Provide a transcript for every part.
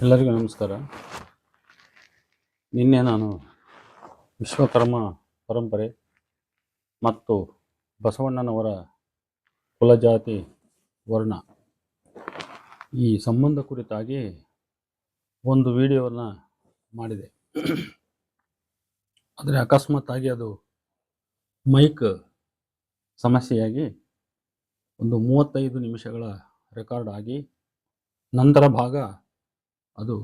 ಎಲ್ಲರಿಗೂ ನಮಸ್ಕಾರ. ನಿನ್ನೆ ನಾನು ವಿಶ್ವಕರ್ಮ ಪರಂಪರೆ ಮತ್ತು ಬಸವಣ್ಣನವರ ಕುಲಜಾತಿ ವರ್ಣ ಈ ಸಂಬಂಧ ಕುರಿತಾಗಿ ಒಂದು ವಿಡಿಯೋವನ್ನು ಮಾಡಿದೆ. ಆದರೆ ಅಕಸ್ಮಾತ್ತಾಗಿ ಅದು ಮೈಕ್ ಸಮಸ್ಯೆಯಾಗಿ ಒಂದು 35 ನಿಮಿಷಗಳ ರೆಕಾರ್ಡ್ ಆಗಿ ನಂತರ ಭಾಗ ಅದು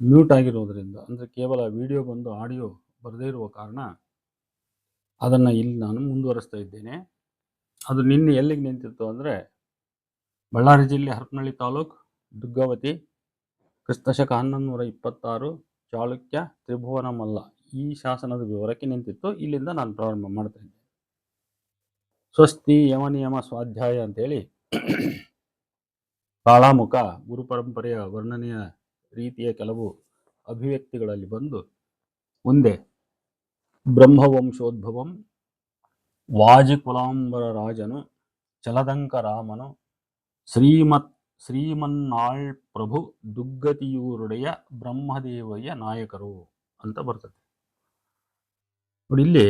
ಮ್ಯೂಟ್ ಆಗಿರೋದರಿಂದ, ಅಂದರೆ ಕೇವಲ ವಿಡಿಯೋ ಬಂದು ಆಡಿಯೋ ಬರದೇ ಇರುವ ಕಾರಣ ಅದನ್ನು ಇಲ್ಲಿ ನಾನು ಮುಂದುವರಿಸ್ತಾ ಇದ್ದೇನೆ. ಅದು ನಿನ್ನೆ ಎಲ್ಲಿಗೆ ನಿಂತಿತ್ತು ಅಂದರೆ, ಬಳ್ಳಾರಿ ಜಿಲ್ಲೆ ಹರಪನಹಳ್ಳಿ ತಾಲೂಕು ದುಗ್ಗಾವತಿ, ಕ್ರಿಸ್ತಶಕ 1126 ಚಾಳುಕ್ಯ ತ್ರಿಭುವನ ಮಲ್ಲ ಈ ಶಾಸನದ ವಿವರಕ್ಕೆ ನಿಂತಿತ್ತು. ಇಲ್ಲಿಂದ ನಾನು ಪ್ರಾರಂಭ ಮಾಡ್ತಾ ಇದ್ದೇನೆ. ಸ್ವಸ್ತಿ ಯಮನಿಯಮ ಸ್ವಾಧ್ಯಾಯ ಅಂತೇಳಿ ಕಾಳಾಮುಖ ಗುರು ಪರಂಪರೆಯ ವರ್ಣನೆಯ ರೀತಿಯ ಕೆಲವು ಅಭಿವ್ಯಕ್ತಿಗಳಲ್ಲಿ ಬಂದು ಮುಂದೆ ಬ್ರಹ್ಮವಂಶೋದ್ಭವಂ ವಾಜಿಕುಲಾಂಬರ ರಾಜನು ಚಲದಂಕ ರಾಮನು ಶ್ರೀಮನ್ನಾಳ್ ಪ್ರಭು ದುಗ್ಗತಿಯೂರುಡೆಯ ಬ್ರಹ್ಮದೇವಯ್ಯ ನಾಯಕರು ಅಂತ ಬರ್ತದೆ ನೋಡಿ. ಇಲ್ಲಿ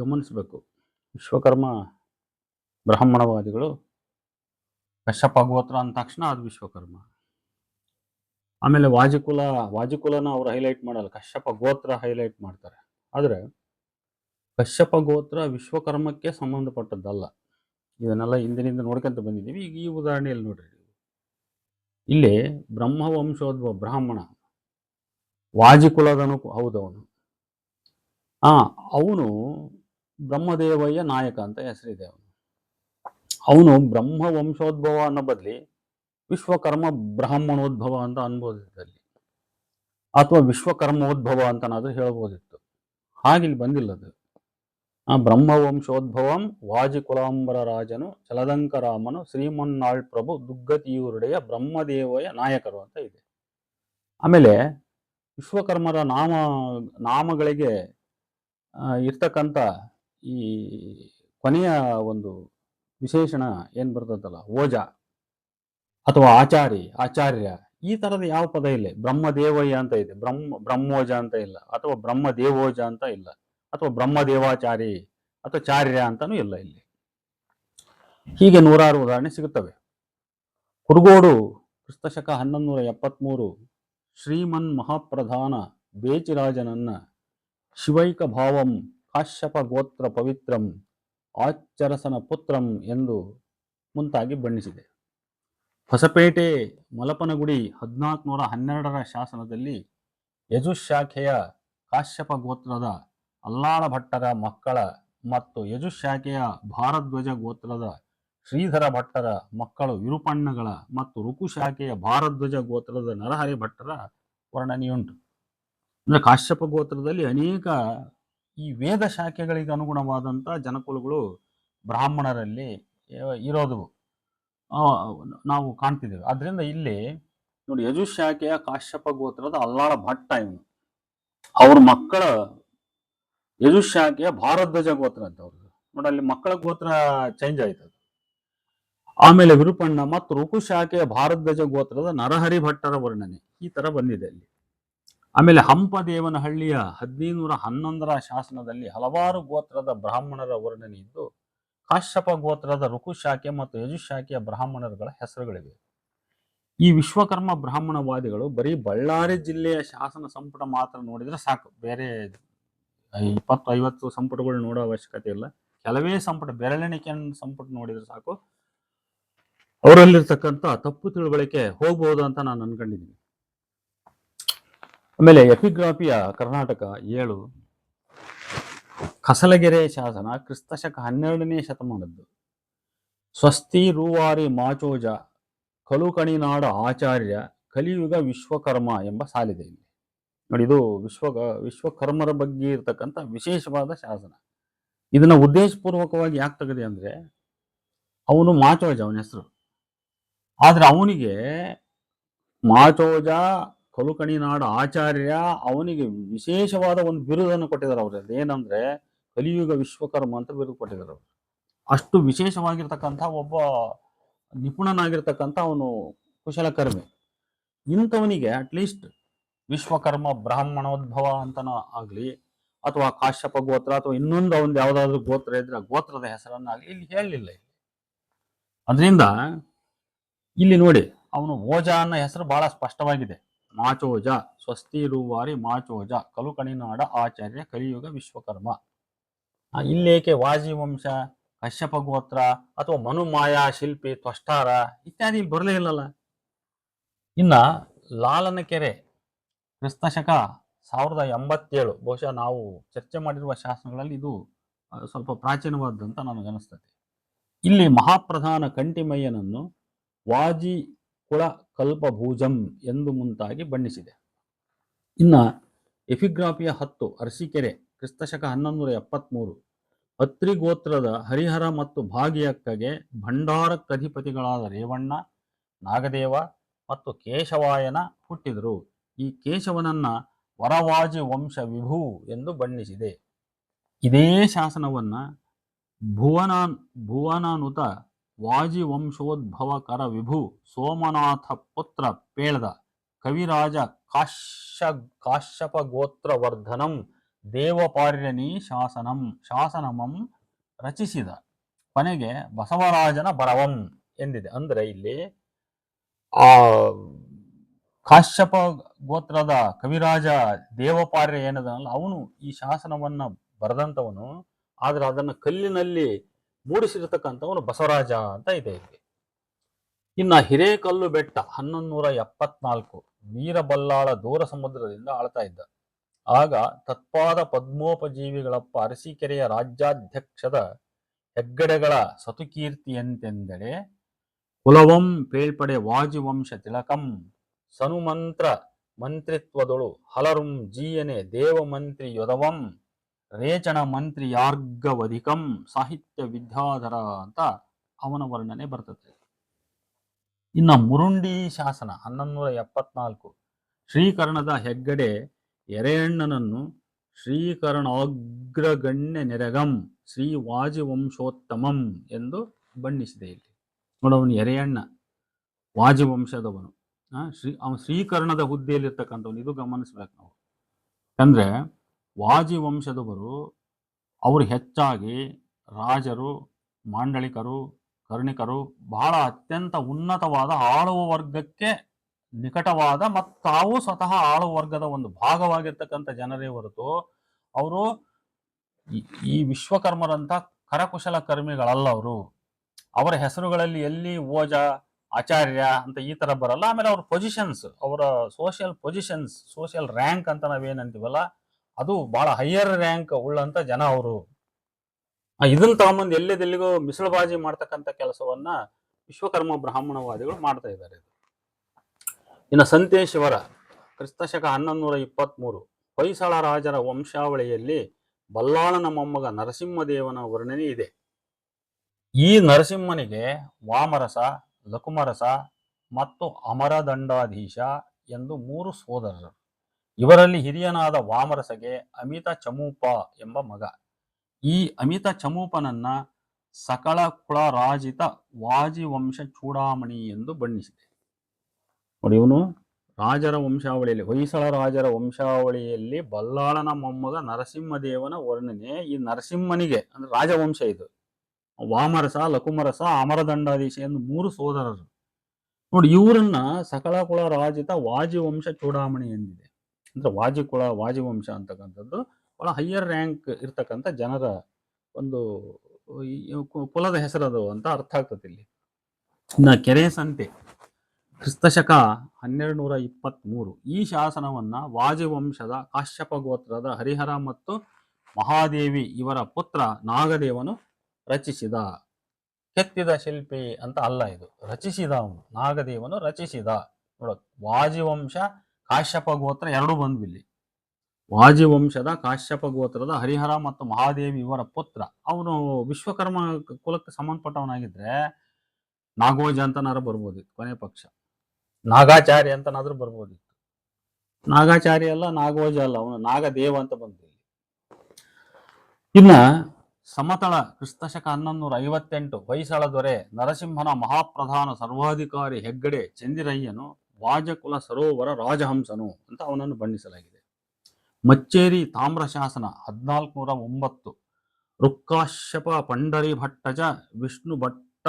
ಗಮನಿಸಬೇಕು, ವಿಶ್ವಕರ್ಮ ಬ್ರಾಹ್ಮಣವಾದಿಗಳು ಕಶ್ಯಪ ಗೋತ್ರ ಅಂದ ತಕ್ಷಣ ಅದು ವಿಶ್ವಕರ್ಮ. ಆಮೇಲೆ ವಾಜಿಕುಲನ ಅವರು ಹೈಲೈಟ್ ಮಾಡಲ್ಲ, ಕಶ್ಯಪ ಗೋತ್ರ ಹೈಲೈಟ್ ಮಾಡ್ತಾರೆ. ಆದರೆ ಕಶ್ಯಪ ಗೋತ್ರ ವಿಶ್ವಕರ್ಮಕ್ಕೆ ಸಂಬಂಧಪಟ್ಟದ್ದಲ್ಲ. ಇದನ್ನೆಲ್ಲ ಹಿಂದಿನಿಂದ ನೋಡ್ಕೊಂತ ಬಂದಿದ್ದೀವಿ. ಈಗ ಈ ಉದಾಹರಣೆಯಲ್ಲಿ ನೋಡ್ರಿ, ಇಲ್ಲಿ ಬ್ರಹ್ಮವಂಶೋದ್ಭವ ಬ್ರಾಹ್ಮಣ, ವಾಜಿಕುಲದನು ಹೌದವನು, ಅವನು ಬ್ರಹ್ಮದೇವಯ್ಯ ನಾಯಕ ಅಂತ ಹೆಸರಿದೆ. ಅವನು ಬ್ರಹ್ಮವಂಶೋದ್ಭವ ಅನ್ನೋ ಬದಲಿ ವಿಶ್ವಕರ್ಮ ಬ್ರಾಹ್ಮಣೋದ್ಭವ ಅಂತ ಅನ್ಬೋದಿದ್ದಲ್ಲಿ, ಅಥವಾ ವಿಶ್ವಕರ್ಮೋದ್ಭವ ಅಂತನಾದ್ರೂ ಹೇಳ್ಬೋದಿತ್ತು. ಹಾಗಿಲ್ಲಿ ಬಂದಿಲ್ಲ. ಅದು ಬ್ರಹ್ಮವಂಶೋದ್ಭವಂ ವಾಜಿಕುಲಾಂಬರ ರಾಜನು ಚಲದಂಕ ರಾಮನು ಶ್ರೀಮನ್ನಾಳ್ ಪ್ರಭು ದುಗ್ಗತಿಯೂರುಡೆಯ ಬ್ರಹ್ಮದೇವಯ ನಾಯಕರು ಅಂತ ಇದೆ. ಆಮೇಲೆ ವಿಶ್ವಕರ್ಮರ ನಾಮಗಳಿಗೆ ಇರ್ತಕ್ಕಂಥ ಈ ಕೊನೆಯ ಒಂದು ವಿಶೇಷಣ ಏನ್ ಬರ್ತದಲ್ಲ, ಓಜ ಅಥವಾ ಆಚಾರ್ಯ, ಈ ತರದ ಯಾವ ಪದ ಇಲ್ಲ. ಬ್ರಹ್ಮದೇವಯ್ಯ ಅಂತ ಇದೆ, ಬ್ರಹ್ಮೋಜ ಅಂತ ಇಲ್ಲ, ಅಥವಾ ಬ್ರಹ್ಮದೇವೋಜ ಅಂತ ಇಲ್ಲ, ಅಥವಾ ಬ್ರಹ್ಮದೇವಾಚಾರಿ ಅಥವಾ ಚಾರ್ಯ ಅಂತಾನೂ ಇಲ್ಲ ಇಲ್ಲಿ. ಹೀಗೆ ನೂರಾರು ಉದಾಹರಣೆ ಸಿಗುತ್ತವೆ. ಕುರುಗೋಡು ಕ್ರಿಸ್ತಶಕ 1173 ಶ್ರೀಮನ್ ಮಹಾಪ್ರಧಾನ ಬೇಚಿರಾಜನನ್ನ ಶಿವೈಕ ಭಾವಂ ಕಾಶ್ಯಪ ಗೋತ್ರ ಪವಿತ್ರಂ ಆಚರಸನ ಪುತ್ರಂ ಎಂದು ಮುಂತಾಗಿ ಬಣ್ಣಿಸಿದೆ. ಹೊಸಪೇಟೆ ಮಲಪನಗುಡಿ 1412 ಶಾಸನದಲ್ಲಿ ಯಜುಶಾಖೆಯ ಕಾಶ್ಯಪ ಗೋತ್ರದ ಅಲ್ಲಾಳ ಭಟ್ಟರ ಮಕ್ಕಳ ಮತ್ತು ಯಜುಶಾಖೆಯ ಭಾರದ್ವಜ ಗೋತ್ರದ ಶ್ರೀಧರ ಭಟ್ಟರ ಮಕ್ಕಳು ವಿರುಪಣ್ಣಗಳ ಮತ್ತು ರುಕುಶಾಖೆಯ ಭಾರದ್ವಜ ಗೋತ್ರದ ನರಹರಿ ಭಟ್ಟರ ವರ್ಣನೆಯುಂಟು. ಅಂದರೆ ಕಾಶ್ಯಪ ಗೋತ್ರದಲ್ಲಿ ಅನೇಕ ಈ ವೇದ ಶಾಖೆಗಳಿಗೆ ಅನುಗುಣವಾದಂಥ ಜನಕುಲಗಳು ಬ್ರಾಹ್ಮಣರಲ್ಲಿ ಇರೋದು ನಾವು ಕಾಣ್ತಿದ್ದೇವೆ. ಆದ್ರಿಂದ ಇಲ್ಲಿ ನೋಡಿ, ಯಜುಶಾಖೆಯ ಕಾಶ್ಯಪ ಗೋತ್ರದ ಅಲ್ಲಾಳ ಭಟ್ಟ ಇವನು, ಅವ್ರ ಮಕ್ಕಳ ಯಜುಶಾಖೆಯ ಭಾರದ್ವಜ ಗೋತ್ರ ಅಂತ ಅವ್ರದ್ದು ನೋಡಿ, ಅಲ್ಲಿ ಮಕ್ಕಳ ಗೋತ್ರ ಚೇಂಜ್ ಆಯ್ತದ. ಆಮೇಲೆ ವಿರುಪಣ್ಣ ಮತ್ತು ರುಕುಶಾಖೆಯ ಭಾರದ್ವಜ ಗೋತ್ರದ ನರಹರಿ ಭಟ್ಟರ ವರ್ಣನೆ ಈ ತರ ಬಂದಿದೆ ಅಲ್ಲಿ. ಆಮೇಲೆ ಹಂಪದೇವನಹಳ್ಳಿಯ 1511 ಶಾಸನದಲ್ಲಿ ಹಲವಾರು ಗೋತ್ರದ ಬ್ರಾಹ್ಮಣರ ವರ್ಣನೆ ಇದ್ದು, ಕಾಶ್ಯಪ ಗೋತ್ರದ ರುಕುಶಾಖೆ ಮತ್ತು ಯಜುಶಾಖೆಯ ಬ್ರಾಹ್ಮಣರುಗಳ ಹೆಸರುಗಳಿವೆ. ಈ ವಿಶ್ವಕರ್ಮ ಬ್ರಾಹ್ಮಣವಾದಿಗಳು ಬರೀ ಬಳ್ಳಾರಿ ಜಿಲ್ಲೆಯ ಶಾಸನ ಸಂಪುಟ ಮಾತ್ರ ನೋಡಿದ್ರೆ ಸಾಕು, ಬೇರೆ 20-50 ಸಂಪುಟಗಳು ನೋಡೋ ಅವಶ್ಯಕತೆ ಇಲ್ಲ. ಕೆಲವೇ ಸಂಪುಟ, ಬೆರಳೆಣಿಕೆ ಸಂಪುಟ ನೋಡಿದ್ರೆ ಸಾಕು, ಅವರಲ್ಲಿರ್ತಕ್ಕಂಥ ತಪ್ಪು ತಿಳುವಳಿಕೆ ಹೋಗ್ಬೋದು ಅಂತ ನಾನು ಅನ್ಕೊಂಡಿದ್ದೀನಿ. ಆಮೇಲೆ ಎಪಿಗ್ರಾಫಿಯ ಕರ್ನಾಟಕ 7 ಕಸಲಗೆರೆ ಶಾಸನ ಕ್ರಿಸ್ತಶಕ 12ನೇ ಶತಮಾನದ್ದು. ಸ್ವಸ್ತಿ ರೂವಾರಿ ಮಾಚೋಜ ಕಲುಕಣಿನಾಡ ಆಚಾರ್ಯ ಕಲಿಯುಗ ವಿಶ್ವಕರ್ಮ ಎಂಬ ಸಾಲಿದೆ ಇಲ್ಲಿ ನೋಡಿ. ಇದು ವಿಶ್ವಕರ್ಮರ ಬಗ್ಗೆ ಇರತಕ್ಕಂಥ ವಿಶೇಷವಾದ ಶಾಸನ. ಇದನ್ನ ಉದ್ದೇಶಪೂರ್ವಕವಾಗಿ ಯಾಕೆ ತೆಗೆದೆ ಅಂದ್ರೆ, ಅವನು ಮಾಚೋಜ ಅವನ ಹೆಸರು, ಆದ್ರೆ ಅವನಿಗೆ ಮಾಚೋಜ ಕಲುಕಣಿನಾಡ ಆಚಾರ್ಯ ಅವನಿಗೆ ವಿಶೇಷವಾದ ಒಂದು ಬಿರುದನ್ನು ಕೊಟ್ಟಿದ್ದಾರೆ ಅವ್ರು. ಏನಂದ್ರೆ ಕಲಿಯುಗ ವಿಶ್ವಕರ್ಮ ಅಂತ ಬಿರುದು ಕೊಟ್ಟಿದ್ದಾರೆ ಅವರು. ಅಷ್ಟು ವಿಶೇಷವಾಗಿರ್ತಕ್ಕಂಥ ಒಬ್ಬ ನಿಪುಣನಾಗಿರ್ತಕ್ಕಂಥ ಅವನು ಕುಶಲಕರ್ಮಿ. ಇಂಥವನಿಗೆ ಅಟ್ಲೀಸ್ಟ್ ವಿಶ್ವಕರ್ಮ ಬ್ರಾಹ್ಮಣೋದ್ಭವ ಅಂತನೋ ಆಗ್ಲಿ, ಅಥವಾ ಕಾಶ್ಯಪ ಗೋತ್ರ ಅಥವಾ ಇನ್ನೊಂದು ಒಂದು ಯಾವ್ದಾದ್ರು ಗೋತ್ರ ಇದ್ರೆ ಗೋತ್ರದ ಹೆಸರನ್ನಾಗ್ಲಿ ಇಲ್ಲಿ ಹೇಳಲಿಲ್ಲ. ಅದರಿಂದ ಇಲ್ಲಿ ನೋಡಿ, ಅವನು ಓಜ ಅನ್ನೋ ಹೆಸರು ಬಹಳ ಸ್ಪಷ್ಟವಾಗಿದೆ. ಮಾಚೋಜ, ಸ್ವಸ್ತಿ ರೂವಾರಿ ಮಾಚೋಜ, ಕಲುಕಣಿನಾಡ ಆಚಾರ್ಯ ಕಲಿಯುಗ ವಿಶ್ವಕರ್ಮ. ಇಲ್ಲೇಕೆ ವಾಜಿ ವಂಶ, ಕಶ್ಯಪ ಗೋತ್ರ ಅಥವಾ ಮನುಮಾಯಾ ಶಿಲ್ಪಿ ತ್ವಷ್ಟಾರ ಇತ್ಯಾದಿ ಬರಲೇ ಇಲ್ಲಲ್ಲ. ಇನ್ನ ಲಾಲನಕೆರೆ ಕ್ರಿಸ್ತಶಕ 1087, ಬಹುಶಃ ನಾವು ಚರ್ಚೆ ಮಾಡಿರುವ ಶಾಸನಗಳಲ್ಲಿ ಇದು ಸ್ವಲ್ಪ ಪ್ರಾಚೀನವಾದಂತ ನನಗನ್ನಿಸ್ತದೆ. ಇಲ್ಲಿ ಮಹಾಪ್ರಧಾನ ಕಂಠಿಮಯ್ಯನನ್ನು ವಾಜಿ ಕುಳ ಕಲ್ಪಭೂಜಂ ಎಂದು ಮುಂತಾಗಿ ಬಣ್ಣಿಸಿದೆ. ಇನ್ನ ಎಫಿಗ್ರಾಫಿಯ 10 ಅರಸೀಕೆರೆ ಕ್ರಿಸ್ತಶಕ 1173 ಅತ್ರಿ ಗೋತ್ರದ ಹರಿಹರ ಮತ್ತು ಭಾಗಿಯಕ್ಕಗೆ ಭಂಡಾರಕ್ಕಧಿಪತಿಗಳಾದ ರೇವಣ್ಣ, ನಾಗದೇವ ಮತ್ತು ಕೇಶವಾಯನ ಹುಟ್ಟಿದರು. ಈ ಕೇಶವನನ್ನ ವರವಾಜಿ ವಂಶ ವಿಭು ಎಂದು ಬಣ್ಣಿಸಿದೆ. ಇದೇ ಶಾಸನವನ್ನ ಭುವನಾನುತ ವಾಜಿ ವಂಶೋದ್ಭವಕರ ವಿಭು ಸೋಮನಾಥ ಪುತ್ರ ಪೇಳ್ದ ಕವಿರಾಜ ಕಾಶ್ಯಪ ಗೋತ್ರವರ್ಧನಂ ದೇವಪಾರ್ಯನಿ ಶಾಸನಮಂ ರಚಿಸಿದ. ಕೊನೆಗೆ ಬಸವರಾಜನ ಬರವಂ ಎಂದಿದೆ. ಅಂದ್ರೆ ಇಲ್ಲಿ ಆ ಕಾಶ್ಯಪ ಗೋತ್ರದ ಕವಿರಾಜ ದೇವಪಾರ್ಯ ಏನದಲ್ಲ, ಅವನು ಈ ಶಾಸನವನ್ನ ಬರೆದಂತವನು. ಆದ್ರೆ ಅದನ್ನ ಕಲ್ಲಿನಲ್ಲಿ ಮೂಡಿಸಿರತಕ್ಕಂಥವನು ಬಸವರಾಜ ಅಂತ ಇದೆ ಇಲ್ಲಿ. ಇನ್ನ ಹಿರೇಕಲ್ಲು ಬೆಟ್ಟ 1174 ವೀರಬಲ್ಲಾಳ ದೂರ ಸಮುದ್ರದಿಂದ ಆಳ್ತಾ ಇದ್ದ. ಆಗ ತತ್ಪಾದ ಪದ್ಮೋಪಜೀವಿಗಳಪ್ಪ ಅರಸೀಕೆರೆಯ ರಾಜ್ಯಾಧ್ಯಕ್ಷದ ಹೆಗ್ಗಡೆಗಳ ಸತುಕೀರ್ತಿಯಂತೆಂದೆಡೆ ಕುಲವಂ ಪೇಳ್ಪಡೆ ವಾಜಿವಂಶ ತಿಲಕಂ ಸನುಮಂತ್ರ ಮಂತ್ರಿತ್ವದೊಳು ಹಲರುಂ ಜೀಯನೆ ದೇವಮಂತ್ರಿ ಯೊದವಂ ರೇಚಣ ಮಂತ್ರಿ ಯಾರ್ಗವಧಿಕಂ ಸಾಹಿತ್ಯ ವಿದ್ಯಾಧರ ಅಂತ ಅವನ ವರ್ಣನೆ ಬರ್ತದೆ. ಇನ್ನ ಮುರುಂಡಿ ಶಾಸನ 1174 ಶ್ರೀಕರ್ಣದ ಹೆಗ್ಗಡೆ ಎರೆಯಣ್ಣನನ್ನು ಶ್ರೀಕರಣಾಗ್ರಗಣ್ಯ ನೆರೆಗಂ ಶ್ರೀ ವಾಜಿವಂಶೋತ್ತಮಂ ಎಂದು ಬಣ್ಣಿಸಿದೆ. ಇಲ್ಲಿ ನೋಡವನು ಎರೆಯಣ್ಣ ವಾಜಿವಂಶದವನು, ಅವನು ಶ್ರೀಕರ್ಣದ ಹುದ್ದೆಯಲ್ಲಿರ್ತಕ್ಕಂಥವನು. ಇದು ಗಮನಿಸ್ಬೇಕು ನಾವು. ಅಂದ್ರೆ ವಾಜಿವಂಶದವರು ಅವರು ಹೆಚ್ಚಾಗಿ ರಾಜರು, ಮಾಂಡಳಿಕರು, ಕರ್ಣಿಕರು, ಬಹಳ ಅತ್ಯಂತ ಉನ್ನತವಾದ ಆಳುವ ವರ್ಗಕ್ಕೆ ನಿಕಟವಾದ ಮತ್ತು ತಾವು ಸ್ವತಃ ಆಳುವ ವರ್ಗದ ಒಂದು ಭಾಗವಾಗಿರ್ತಕ್ಕಂಥ ಜನರೇ ಹೊರತು ಅವರು ಈ ವಿಶ್ವಕರ್ಮರಂತ ಕರಕುಶಲ ಕರ್ಮಿಗಳಲ್ಲ. ಅವರ ಹೆಸರುಗಳಲ್ಲಿ ಎಲ್ಲಿ ಓಜ, ಆಚಾರ್ಯ ಅಂತ ಈ ತರ ಬರಲ್ಲ. ಆಮೇಲೆ ಅವ್ರ ಪೊಸಿಷನ್ಸ್, ಅವರ ಸೋಷಿಯಲ್ ಪೊಸಿಷನ್ಸ್, ಸೋಷಿಯಲ್ ರ್ಯಾಂಕ್ ಅಂತ ನಾವೇನಂತೀವಲ್ಲ, ಅದು ಬಹಳ ಹೈಯರ್ ರ್ಯಾಂಕ್ ಉಳ್ಳಂತ ಜನ ಅವರು. ಇದನ್ನ ತಗೊಂಬಂದು ಎಲ್ಲೆದೆಲ್ಲಿಗೂ ಮಿಸಳುಬಾಜಿ ಮಾಡ್ತಕ್ಕಂಥ ಕೆಲಸವನ್ನ ವಿಶ್ವಕರ್ಮ ಬ್ರಾಹ್ಮಣವಾದಿಗಳು ಮಾಡ್ತಾ ಇದ್ದಾರೆ. ಇನ್ನು ಸಂತೇಶ್ವರ ಕ್ರಿಸ್ತಶಕ 1123 ಹೊಯ್ಸಳ ರಾಜರ ವಂಶಾವಳಿಯಲ್ಲಿ ಬಲ್ಲಾಳನ ಮೊಮ್ಮಗ ನರಸಿಂಹದೇವನ ವರ್ಣನೆ ಇದೆ. ಈ ನರಸಿಂಹನಿಗೆ ವಾಮರಸ, ಲಕುಮರಸ ಮತ್ತು ಅಮರದಂಡಾಧೀಶ ಎಂದು 3 ಸೋದರರು. ಇವರಲ್ಲಿ ಹಿರಿಯನಾದ ವಾಮರಸಗೆ ಅಮಿತ ಚಮೂಪ ಎಂಬ ಮಗ. ಈ ಅಮಿತ ಚಮೂಪನನ್ನ ಸಕಲ ಕುಳರಾಜಿತ ವಾಜಿವಂಶ ಚೂಡಾಮಣಿ ಎಂದು ಬಣ್ಣಿಸಿದೆ. ನೋಡಿ, ಇವನು ರಾಜರ ವಂಶಾವಳಿಯಲ್ಲಿ, ಹೊಯ್ಸಳ ರಾಜರ ವಂಶಾವಳಿಯಲ್ಲಿ ಬಲ್ಲಾಳನ ಮೊಮ್ಮಗ ನರಸಿಂಹದೇವನ ವರ್ಣನೆ. ಈ ನರಸಿಂಹನಿಗೆ ಅಂದ್ರೆ ರಾಜವಂಶ ಇದು, ವಾಮರಸ, ಲಕುಮರಸ, ಅಮರದಂಡಾಧೀಶ ಎಂದು 3 ಸೋದರರು. ನೋಡಿ, ಇವರನ್ನ ಸಕಲ ಕುಳ ರಾಜಿತ ವಾಜಿವಂಶ ಚೂಡಾಮಣಿ ಎಂದಿದೆ. ಅಂದ್ರೆ ವಾಜಿವಂಶ ಅಂತಕ್ಕಂಥದ್ದು ಬಹಳ ಹೈಯರ್ ರ್ಯಾಂಕ್ ಇರ್ತಕ್ಕಂಥ ಜನರ ಒಂದು ಕುಲದ ಹೆಸರದು ಅಂತ ಅರ್ಥ ಆಗ್ತದೆ ಇಲ್ಲಿ. ಇನ್ನ ಕೆರೆ ಸಂತೆ ಕ್ರಿಸ್ತಶಕ 1223 ಈ ಶಾಸನವನ್ನ ವಾಜಿವಂಶದ ಕಾಶ್ಯಪ ಗೋತ್ರದ ಹರಿಹರ ಮತ್ತು ಮಹಾದೇವಿ ಇವರ ಪುತ್ರ ನಾಗದೇವನು ರಚಿಸಿದ. ಕೆತ್ತಿದ ಶಿಲ್ಪಿ ಅಂತ ಅಲ್ಲ, ಇದು ರಚಿಸಿದ. ಅವನು ನಾಗದೇವನು ರಚಿಸಿದ. ನೋಡ, ವಾಜಿವಂಶ ಕಾಶ್ಯಪ ಗೋತ್ರ ಎರಡೂ ಬಂದ್ವು ಇಲ್ಲಿ. ವಾಜಿವಂಶದ ಕಾಶ್ಯಪ ಗೋತ್ರದ ಹರಿಹರ ಮತ್ತು ಮಹಾದೇವಿ ಇವರ ಪುತ್ರ. ಅವನು ವಿಶ್ವಕರ್ಮ ಕುಲಕ್ಕೆ ಸಂಬಂಧಪಟ್ಟವನಾಗಿದ್ರೆ ನಾಗೋಜ ಅಂತನಾರು ಬರ್ಬೋದಿತ್ತು, ಕೊನೆ ಪಕ್ಷ ನಾಗಾಚಾರ್ಯ ಅಂತನಾದ್ರೂ ಬರ್ಬೋದಿತ್ತು. ನಾಗಾಚಾರ್ಯ ಅಲ್ಲ, ನಾಗೋಜ ಅಲ್ಲ, ಅವನು ನಾಗದೇವ ಅಂತ ಬಂದಿಲ್ಲ. ಇನ್ನ ಸಮತಳ ಕ್ರಿಸ್ತಶಕ 1158 ಹೊಯ್ಸಳ ದೊರೆ ನರಸಿಂಹನ ಮಹಾಪ್ರಧಾನ ಸರ್ವಾಧಿಕಾರಿ ಹೆಗ್ಗಡೆ ಚಂದಿರಯ್ಯನು ವಾಜಕುಲ ಸರೋವರ ರಾಜಹಂಸನು ಅಂತ ಅವನನ್ನು ಬಣ್ಣಿಸಲಾಗಿದೆ. ಮಚ್ಚೇರಿ ತಾಮ್ರ ಶಾಸನ 1409 ರುಕ್ಕಾಶ್ಯಪ ಪಂಡರಿ ಭಟ್ಟಜ ವಿಷ್ಣು ಭಟ್ಟ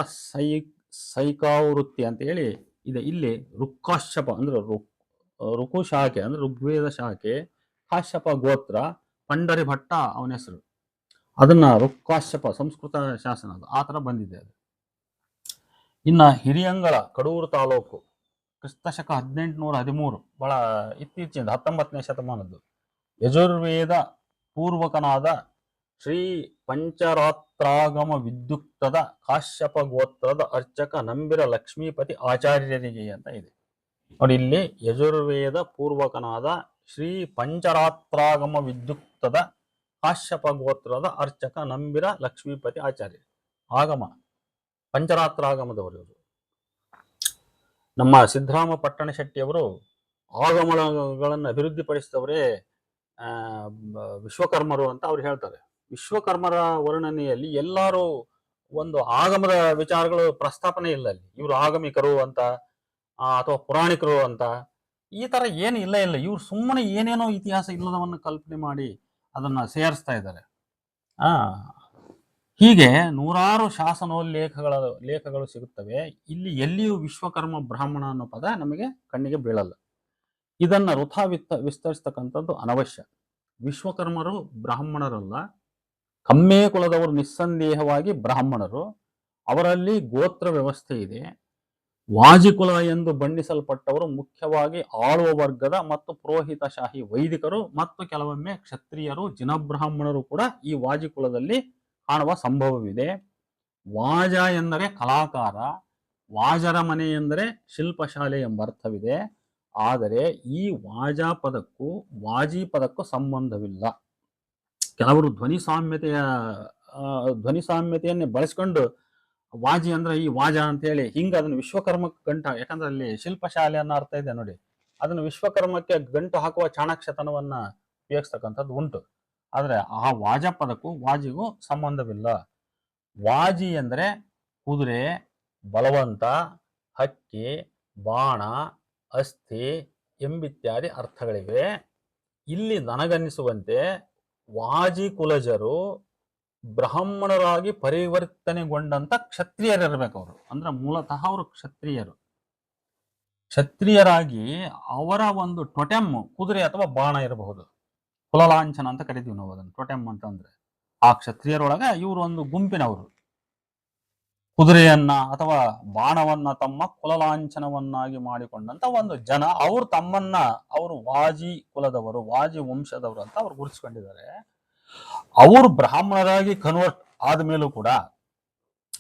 ಸೈಕಾವೃತ್ತಿ ಅಂತ ಹೇಳಿ ಇದೆ. ಇಲ್ಲಿ ರುಕ್ಕಾಶ್ಯಪ ಅಂದ್ರೆ ರುಕು ಶಾಖೆ ಅಂದ್ರೆ ಋಗ್ವೇದ ಶಾಖೆ, ಕಾಶ್ಯಪ ಗೋತ್ರ, ಪಂಡರಿ ಭಟ್ಟ ಅವನ ಹೆಸರು. ಅದನ್ನ ರುಕ್ಕಾಶ್ಯಪ ಸಂಸ್ಕೃತ ಶಾಸನ ಅದು ಆ ಥರ ಬಂದಿದೆ ಅದು. ಇನ್ನು ಹಿರಿಯಂಗಳ ಕಡೂರು ತಾಲೂಕು ಕ್ರಿಸ್ತಶಕ 1813 ಬಹಳ ಇತ್ತೀಚಿನ 19ನೇ ಶತಮಾನದ್ದು. ಯಜುರ್ವೇದ ಪೂರ್ವಕನಾದ ಶ್ರೀ ಪಂಚರಾತ್ರಾಗಮ ವಿದ್ಯುಕ್ತದ ಕಾಶ್ಯಪ ಗೋತ್ರದ ಅರ್ಚಕ ನಂಬಿರ ಲಕ್ಷ್ಮೀಪತಿ ಆಚಾರ್ಯರಿಗೆ ಅಂತ ಇದೆ ನೋಡಿ. ಇಲ್ಲಿ ಯಜುರ್ವೇದ ಪೂರ್ವಕನಾದ ಶ್ರೀ ಪಂಚರಾತ್ರಾಗಮ ವಿದ್ಯುಕ್ತದ ಕಾಶ್ಯಪ ಗೋತ್ರದ ಅರ್ಚಕ ನಂಬಿರ ಲಕ್ಷ್ಮೀಪತಿ ಆಚಾರ್ಯ. ಆಗಮ ಪಂಚರಾತ್ರಾಗಮದವರು ಇವರು. ನಮ್ಮ ಸಿದ್ದರಾಮ ಪಟ್ಟಣ ಶೆಟ್ಟಿಯವರು ಆಗಮಗಳನ್ನು ಅಭಿವೃದ್ಧಿಪಡಿಸಿದವರೇ ವಿಶ್ವಕರ್ಮರು ಅಂತ ಅವ್ರು ಹೇಳ್ತಾರೆ. ವಿಶ್ವಕರ್ಮರ ವರ್ಣನೆಯಲ್ಲಿ ಎಲ್ಲರೂ ಒಂದು ಆಗಮದ ವಿಚಾರಗಳು ಪ್ರಸ್ತಾಪನೆ ಇಲ್ಲ ಅಲ್ಲಿ. ಇವರು ಆಗಮಿಕರು ಅಂತ ಅಥವಾ ಪುರಾಣಿಕರು ಅಂತ ಈ ತರ ಏನು ಇಲ್ಲ. ಇವ್ರು ಸುಮ್ಮನೆ ಏನೇನೋ ಇತಿಹಾಸ ಇಲ್ಲದವನ್ನು ಕಲ್ಪನೆ ಮಾಡಿ ಅದನ್ನ ಸೇರಿಸ್ತಾ ಇದ್ದಾರೆ. ಹೀಗೆ ನೂರಾರು ಲೇಖಗಳು ಸಿಗುತ್ತವೆ. ಇಲ್ಲಿ ಎಲ್ಲಿಯೂ ವಿಶ್ವಕರ್ಮ ಬ್ರಾಹ್ಮಣ ಅನ್ನೋ ಪದ ನಮಗೆ ಕಣ್ಣಿಗೆ ಬೀಳಲ್ಲ. ಇದನ್ನ ವೃಥಾ ವಿಸ್ತರಿಸ್ತಕ್ಕಂಥದ್ದು ಅನವಶ್ಯ. ವಿಶ್ವಕರ್ಮರು ಬ್ರಾಹ್ಮಣರಲ್ಲ, ಕಮ್ಮೇ ಕುಲದವರು ನಿಸ್ಸಂದೇಹವಾಗಿ ಬ್ರಾಹ್ಮಣರು. ಅವರಲ್ಲಿ ಗೋತ್ರ ವ್ಯವಸ್ಥೆ ಇದೆ. ವಾಜಿಕುಲ ಎಂದು ಬಣ್ಣಿಸಲ್ಪಟ್ಟವರು ಮುಖ್ಯವಾಗಿ ಆಳುವ ವರ್ಗದ ಮತ್ತು ಪುರೋಹಿತಶಾಹಿ ವೈದಿಕರು ಮತ್ತು ಕೆಲವೊಮ್ಮೆ ಕ್ಷತ್ರಿಯರು, ಜಿನಬ್ರಾಹ್ಮಣರು ಕೂಡ ಈ ವಾಜಿಕುಲದಲ್ಲಿ ಕಾಣುವ ಸಂಭವವಿದೆ. ವಾಜ ಎಂದರೆ ಕಲಾಕಾರ, ವಾಜರ ಮನೆ ಎಂದರೆ ಶಿಲ್ಪಶಾಲೆ ಎಂಬ ಅರ್ಥವಿದೆ. ಆದರೆ ಈ ವಾಜ ಪದಕ್ಕೂ ವಾಜಿ ಪದಕ್ಕೂ ಸಂಬಂಧವಿಲ್ಲ. ಕೆಲವರು ಧ್ವನಿ ಸಾಮ್ಯತೆಯನ್ನೇ ಬಳಸ್ಕೊಂಡು ವಾಜಿ ಅಂದ್ರೆ ಈ ವಾಜ ಅಂತ ಹೇಳಿ ಹಿಂಗ ಅದನ್ನು ವಿಶ್ವಕರ್ಮಕ್ಕೆ ಗಂಟು, ಯಾಕಂದ್ರೆ ಅಲ್ಲಿ ಶಿಲ್ಪಶಾಲೆ ಅನ್ನೋ ಅರ್ಥ ಇದೆ ನೋಡಿ, ಅದನ್ನು ವಿಶ್ವಕರ್ಮಕ್ಕೆ ಗಂಟು ಹಾಕುವ ಚಾಣಾಕ್ಷತನವನ್ನ ಉಪಯೋಗಿಸ್ತಕ್ಕಂಥದ್ದು ಉಂಟು. ಆದ್ರೆ ಆ ವಾಜ ಪದಕ್ಕೂ ವಾಜಿಗೂ ಸಂಬಂಧವಿಲ್ಲ. ವಾಜಿ ಅಂದ್ರೆ ಕುದುರೆ, ಬಲವಂತ, ಹಕ್ಕಿ, ಬಾಣ, ಅಸ್ಥಿ ಎಂಬಿತ್ಯಾದಿ ಅರ್ಥಗಳಿವೆ. ಇಲ್ಲಿ ನನಗನ್ನಿಸುವಂತೆ ವಾಜಿ ಕುಲಜರು ಬ್ರಾಹ್ಮಣರಾಗಿ ಪರಿವರ್ತನೆಗೊಂಡಂತ ಕ್ಷತ್ರಿಯರಿರ್ಬೇಕು. ಅವರು ಅಂದ್ರೆ ಮೂಲತಃ ಅವರು ಕ್ಷತ್ರಿಯರಾಗಿ ಅವರ ಒಂದು ಟೊಟೆಮ್ ಕುದುರೆ ಅಥವಾ ಬಾಣ ಇರಬಹುದು. ಕುಲಲಾಂಛನ ಅಂತ ಕರಿತೀವಿ ನಾವು ಅದನ್ನು. ಟೊಟೆಮ್ ಅಂತಂದ್ರೆ ಆ ಕ್ಷತ್ರಿಯರೊಳಗ ಇವರು ಒಂದು ಗುಂಪಿನವರು. ಕುದುರೆಯನ್ನ ಅಥವಾ ಬಾಣವನ್ನ ತಮ್ಮ ಕುಲಲಾಂಛನವನ್ನಾಗಿ ಮಾಡಿಕೊಂಡಂತ ಒಂದು ಜನ. ಅವರು ತಮ್ಮನ್ನ ಅವರು ವಾಜಿ ಕುಲದವರು, ವಾಜಿ ವಂಶದವರು ಅಂತ ಅವ್ರು ಗುರುತಿಸ್ಕೊಂಡಿದ್ದಾರೆ. ಅವರು ಬ್ರಾಹ್ಮಣರಾಗಿ ಕನ್ವರ್ಟ್ ಆದ್ಮೇಲೂ ಕೂಡ,